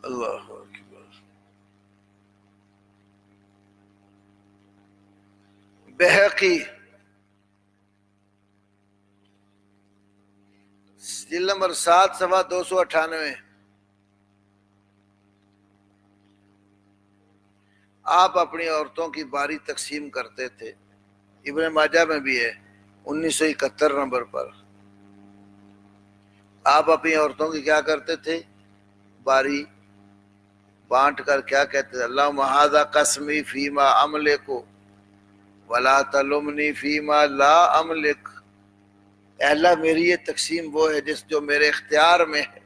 A: اللہ اکبر، بہقی، جلد نمبر 7 صفحہ 298۔ آپ اپنی عورتوں کی باری تقسیم کرتے تھے، ابن ماجہ میں بھی ہے 1971 نمبر پر۔ آپ اپنی عورتوں کی کیا کرتے تھے؟ باری بانٹ کر کیا کہتے تھے؟ اللہم ھذا قسمی فیما املک ولا تلمنی فیما لا املک۔ اے اللہ، میری یہ تقسیم وہ ہے جو میرے اختیار میں ہے،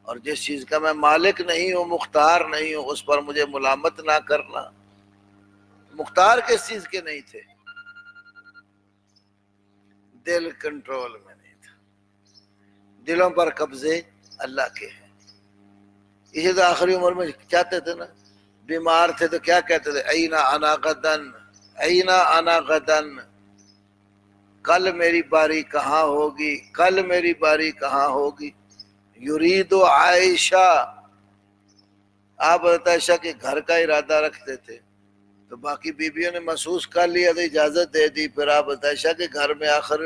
A: اور جس چیز کا میں مالک نہیں ہوں، مختار نہیں ہوں، اس پر مجھے ملامت نہ کرنا۔ مختار کس چیز کے نہیں تھے؟ دل کنٹرول میں نہیں تھا، دلوں پر قبضے اللہ کے ہیں۔ اسی تو آخری عمر میں چاہتے تھے نا، بیمار تھے تو کیا کہتے تھے؟ اینا انا غدن، اینا انا غدن، کل میری باری کہاں ہوگی، کل میری باری کہاں ہوگی۔ یرید عائشہ، آپ عائشہ کے گھر کا ارادہ رکھتے تھے، تو باقی بیویوں نے محسوس کر لیا تو اجازت دے دی، پھر آپ عائشہ کے گھر میں آخر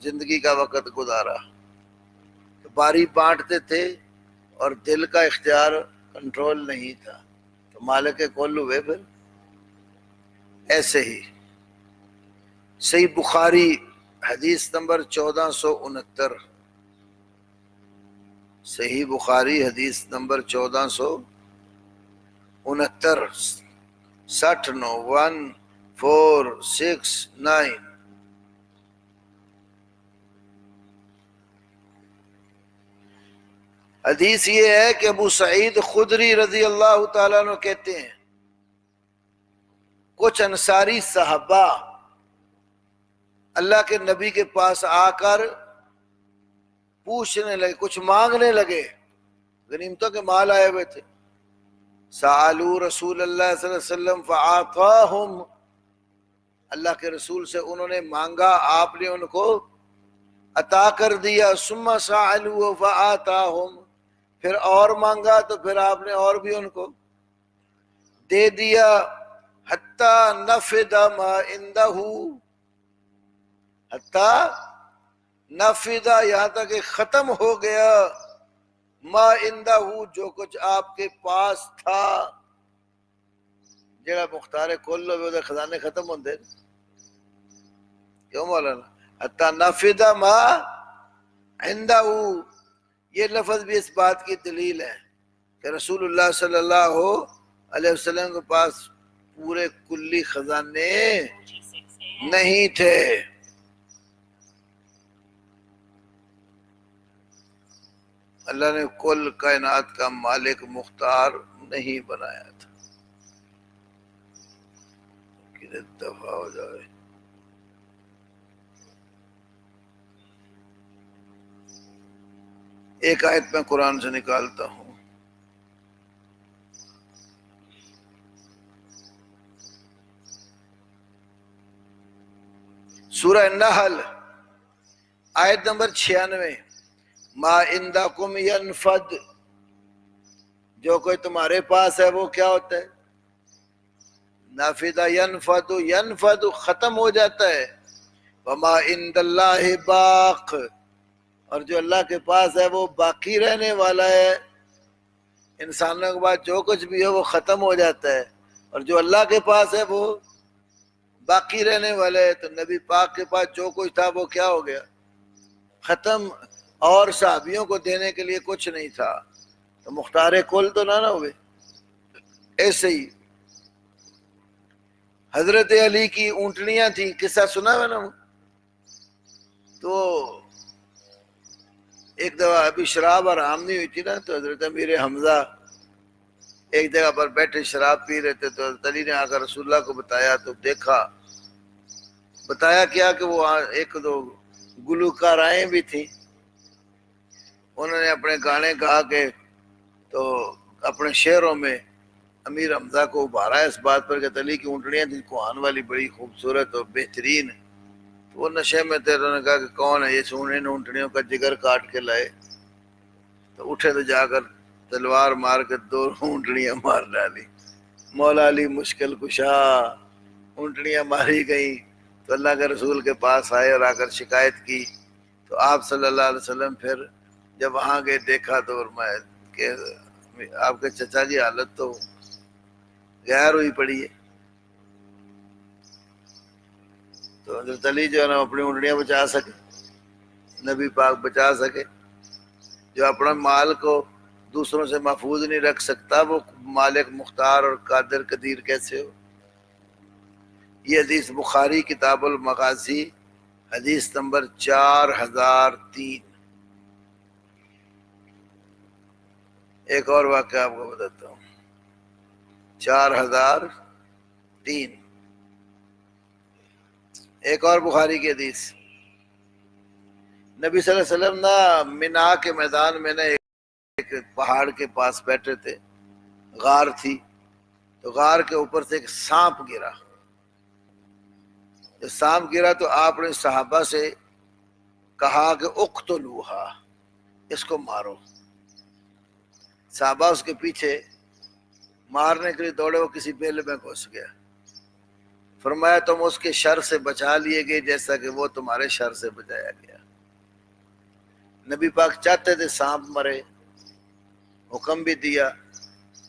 A: زندگی کا وقت گزارا۔ باری بانٹتے تھے اور دل کا اختیار کنٹرول نہیں تھا، تو مالک کل ہوئے پھر۔ ایسے ہی صحیح بخاری حدیث نمبر 1469، صحیح بخاری حدیث نمبر 1469، 1469۔ حدیث یہ ہے کہ ابو سعید خدری رضی اللہ تعالیٰ عنہ کہتے ہیں، کچھ انصاری صحابہ اللہ کے نبی کے پاس آ کر پوچھنے لگے، کچھ مانگنے لگے، غنیمتوں کے مال آئے ہوئے تھے۔ سألوا رسول اللہ صلی اللہ علیہ وسلم فآتاہم، اللہ کے رسول سے انہوں نے مانگا، آپ نے ان کو عطا کر دیا۔ ثم سألوا فآتاہم، پھر اور مانگا تو پھر آپ نے اور بھی ان کو دے دیا۔ حتی نفد ما عندہ، حتی نفد، یہاں تک کہ ختم ہو گیا، ما عندہ، جو کچھ آپ کے پاس تھا۔ جڑا مختار کل ہوئے وہ خزانے ختم ہوندے، کیوں مولانا؟ حتی نفد ما عندہ، یہ لفظ بھی اس بات کی دلیل ہے کہ رسول اللہ صلی اللہ علیہ وسلم کے پاس پورے کلی خزانے نہیں تھے۔ اللہ نے کل کائنات کا مالک مختار نہیں بنایا تھا۔ کتنے دفعہ ہو جائے۔ ایک آیت میں قرآن سے نکالتا ہوں، سورہ نحل آیت نمبر 96، ما عندکم ینفد، جو کوئی تمہارے پاس ہے وہ کیا ہوتا ہے؟ نافدہ، ینفد، ینفد ختم ہو جاتا ہے، وما عند اللہ باق، اور جو اللہ کے پاس ہے وہ باقی رہنے والا ہے۔ انسانوں کے بعد جو کچھ بھی ہے وہ ختم ہو جاتا ہے، اور جو اللہ کے پاس ہے وہ باقی رہنے والا ہے۔ تو نبی پاک کے پاس جو کچھ تھا وہ کیا ہو گیا؟ ختم، اور صحابیوں کو دینے کے لیے کچھ نہیں تھا، تو مختار کل تو نہ ہوئے۔ ایسے ہی حضرت علی کی اونٹنیاں تھیں، قصہ سنا ہے نا؟ تو ایک دفعہ ابھی شراب حرام نہیں ہوئی تھی نا، تو حضرت امیر حمزہ ایک جگہ پر بیٹھے شراب پی رہے تھے، تو حضرت علی نے آ کر رسول اللہ کو بتایا، تو دیکھا، بتایا کیا کہ وہ ایک دو گلوکارائیں بھی تھیں، انہوں نے اپنے گانے گا کے تو اپنے شعروں میں امیر حمزہ کو ابھارا اس بات پر کہ علی کی اونٹنیاں تھیں کوہان والی، بڑی خوبصورت اور بہترین۔ تو وہ نشے میں تھے، انہوں نے کہا کہ کون ہے یہ ان اونٹنیوں کا جگر کاٹ کے لائے؟ تو اٹھے تو جا کر تلوار مار کے 2 اونٹنیاں مار ڈالی۔ مولا علی مشکل کشا، اونٹنیاں ماری گئیں، تو اللہ کے رسول کے پاس آئے اور آ کر شکایت کی۔ تو آپ صلی اللہ علیہ وسلم پھر جب وہاں گئے دیکھا تو فرمایا کہ آپ کے چچا کی حالت تو غیر ہوئی پڑی ہے۔ تو حضرت علی جو ہے نا اپنی اونٹنیاں بچا سکے، نبی پاک بچا سکے۔ جو اپنا مال کو دوسروں سے محفوظ نہیں رکھ سکتا وہ مالک مختار اور قادر قدیر کیسے ہو؟ یہ حدیث بخاری کتاب المغازی حدیث نمبر 4003۔ ایک اور واقعہ آپ کو بتاتا ہوں، 4003 ایک اور بخاری کی حدیث۔ نبی صلی اللہ علیہ وسلم نا منا کے میدان میں نا ایک پہاڑ کے پاس بیٹھے تھے، غار تھی، تو غار کے اوپر سے ایک سانپ گرا۔ جب سانپ گرا تو آپ نے صحابہ سے کہا کہ اقتلوہا، اس کو مارو۔ صحابہ اس کے پیچھے مارنے کے لیے دوڑے، وہ کسی بیل میں گھس گیا۔ فرمایا تم اس کے شر سے بچا لیے گئے جیسا کہ وہ تمہارے شر سے بچایا گیا۔ نبی پاک چاہتے تھے سانپ مرے، حکم بھی دیا،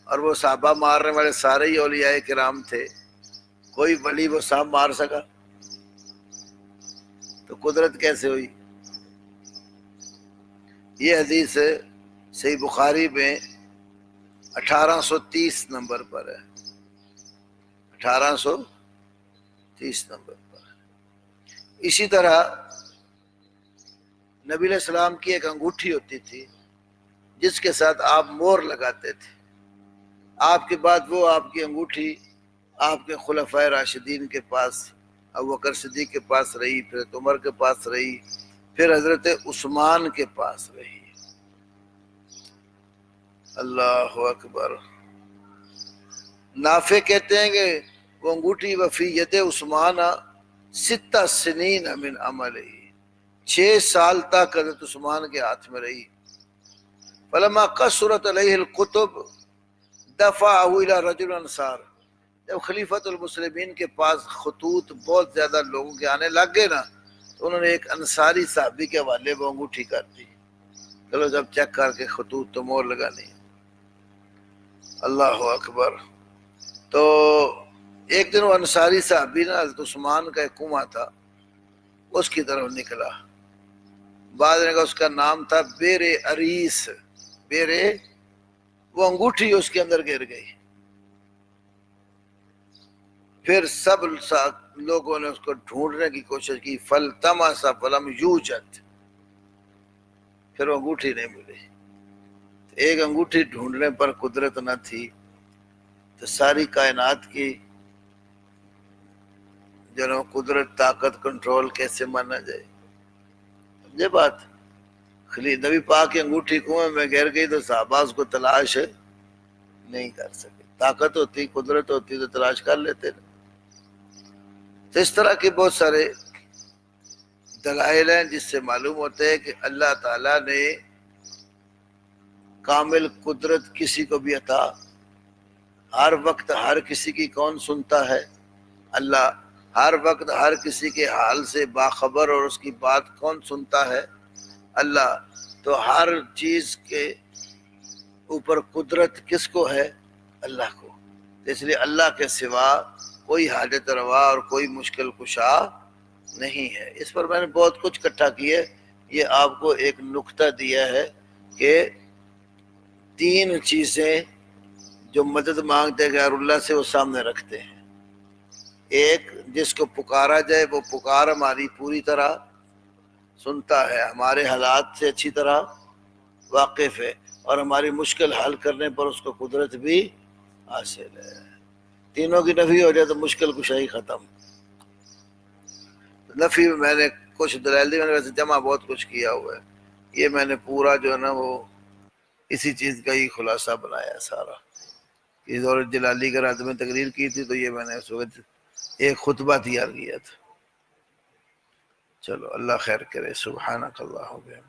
A: اور وہ صحابہ مارنے والے سارے ہی اولیاء کرام تھے، کوئی ولی وہ سانپ مار سکا؟ تو قدرت کیسے ہوئی؟ یہ حدیث صحیح بخاری میں 1830 نمبر پر ہے، 1830 نمبر پر۔ اسی طرح نبی علیہ السلام کی ایک انگوٹھی ہوتی تھی جس کے ساتھ آپ مور لگاتے تھے۔ آپ کے بعد وہ آپ کی انگوٹھی آپ کے خلفائے راشدین کے پاس، ابوبکر صدیق کے پاس رہی، پھر عمر کے پاس رہی، پھر حضرت عثمان کے پاس رہی۔ اللہ اکبر۔ نافع کہتے ہیں کہ وہ انگوٹھی وفی ید عثمان 6 سنین من عملہ، 6 سال تک حضرت عثمان کے ہاتھ میں رہی۔ فلما قصرت علیہ الکتب دفعہ الی رجل انصار، جب خلیفۃ المسلمین کے پاس خطوط بہت زیادہ لوگوں کے آنے لگ گئے نا، تو انہوں نے ایک انصاری صحابی کے حوالے وہ انگوٹھی کر دی، چلو جب چیک کر کے خطوط تو مور لگانی۔ اللہ اکبر۔ تو ایک دن وہ انصاری صحابی نا حضرت عثمان کا ایک کنواں تھا، اس کی طرف نکلا، بعد نے کہا اس کا نام تھا بیر عریس، بیر، وہ انگوٹھی اس کے اندر گر گئی۔ پھر سب لوگوں نے اس کو ڈھونڈنے کی کوشش کی، فلتمس فلم یوجد، پھر وہ انگوٹھی نہیں ملی۔ ایک انگوٹھی ڈھونڈنے پر قدرت نہ تھی تو ساری کائنات کی جنہوں قدرت، طاقت، کنٹرول کیسے مانا جائے؟ یہ بات نبی پاک کی انگوٹھی کنویں میں گر گئی تو صحابہ اس کو تلاش نہیں کر سکے۔ طاقت ہوتی، قدرت ہوتی تو تلاش کر لیتے نا۔ تو اس طرح کے بہت سارے دلائل ہیں جس سے معلوم ہوتا ہے کہ اللہ تعالیٰ نے کامل قدرت کسی کو بھی عطا، ہر وقت ہر کسی کی کون سنتا ہے؟ اللہ ہر وقت ہر کسی کے حال سے باخبر، اور اس کی بات کون سنتا ہے؟ اللہ۔ تو ہر چیز کے اوپر قدرت کس کو ہے؟ اللہ کو۔ اس لیے اللہ کے سوا کوئی حاجت روا اور کوئی مشکل کشا نہیں ہے۔ اس پر میں نے بہت کچھ اکٹھا کیے، یہ آپ کو ایک نقطہ دیا ہے کہ 3 چیزیں جو مدد مانگتے ہیں غیر اللہ سے وہ سامنے رکھتے ہیں۔ ایک، جس کو پکارا جائے وہ پکار ہماری پوری طرح سنتا ہے، ہمارے حالات سے اچھی طرح واقف ہے، اور ہماری مشکل حل کرنے پر اس کو قدرت بھی حاصل ہے۔ تینوں کی نفی ہو جائے تو مشکل کشائی ختم۔ نفی میں نے کچھ دلائل دی، میں نے ویسے جمع بہت کچھ کیا ہوا ہے، یہ میں نے پورا جو ہے نا وہ اسی چیز کا ہی خلاصہ بنایا ہے سارا۔ اس دور جلالی کے رات میں تقریر کی تھی تو یہ میں نے اس وقت ایک خطبہ تیار کیا تھا۔ چلو اللہ خیر کرے۔ سبحانک اللہ ہو گیا۔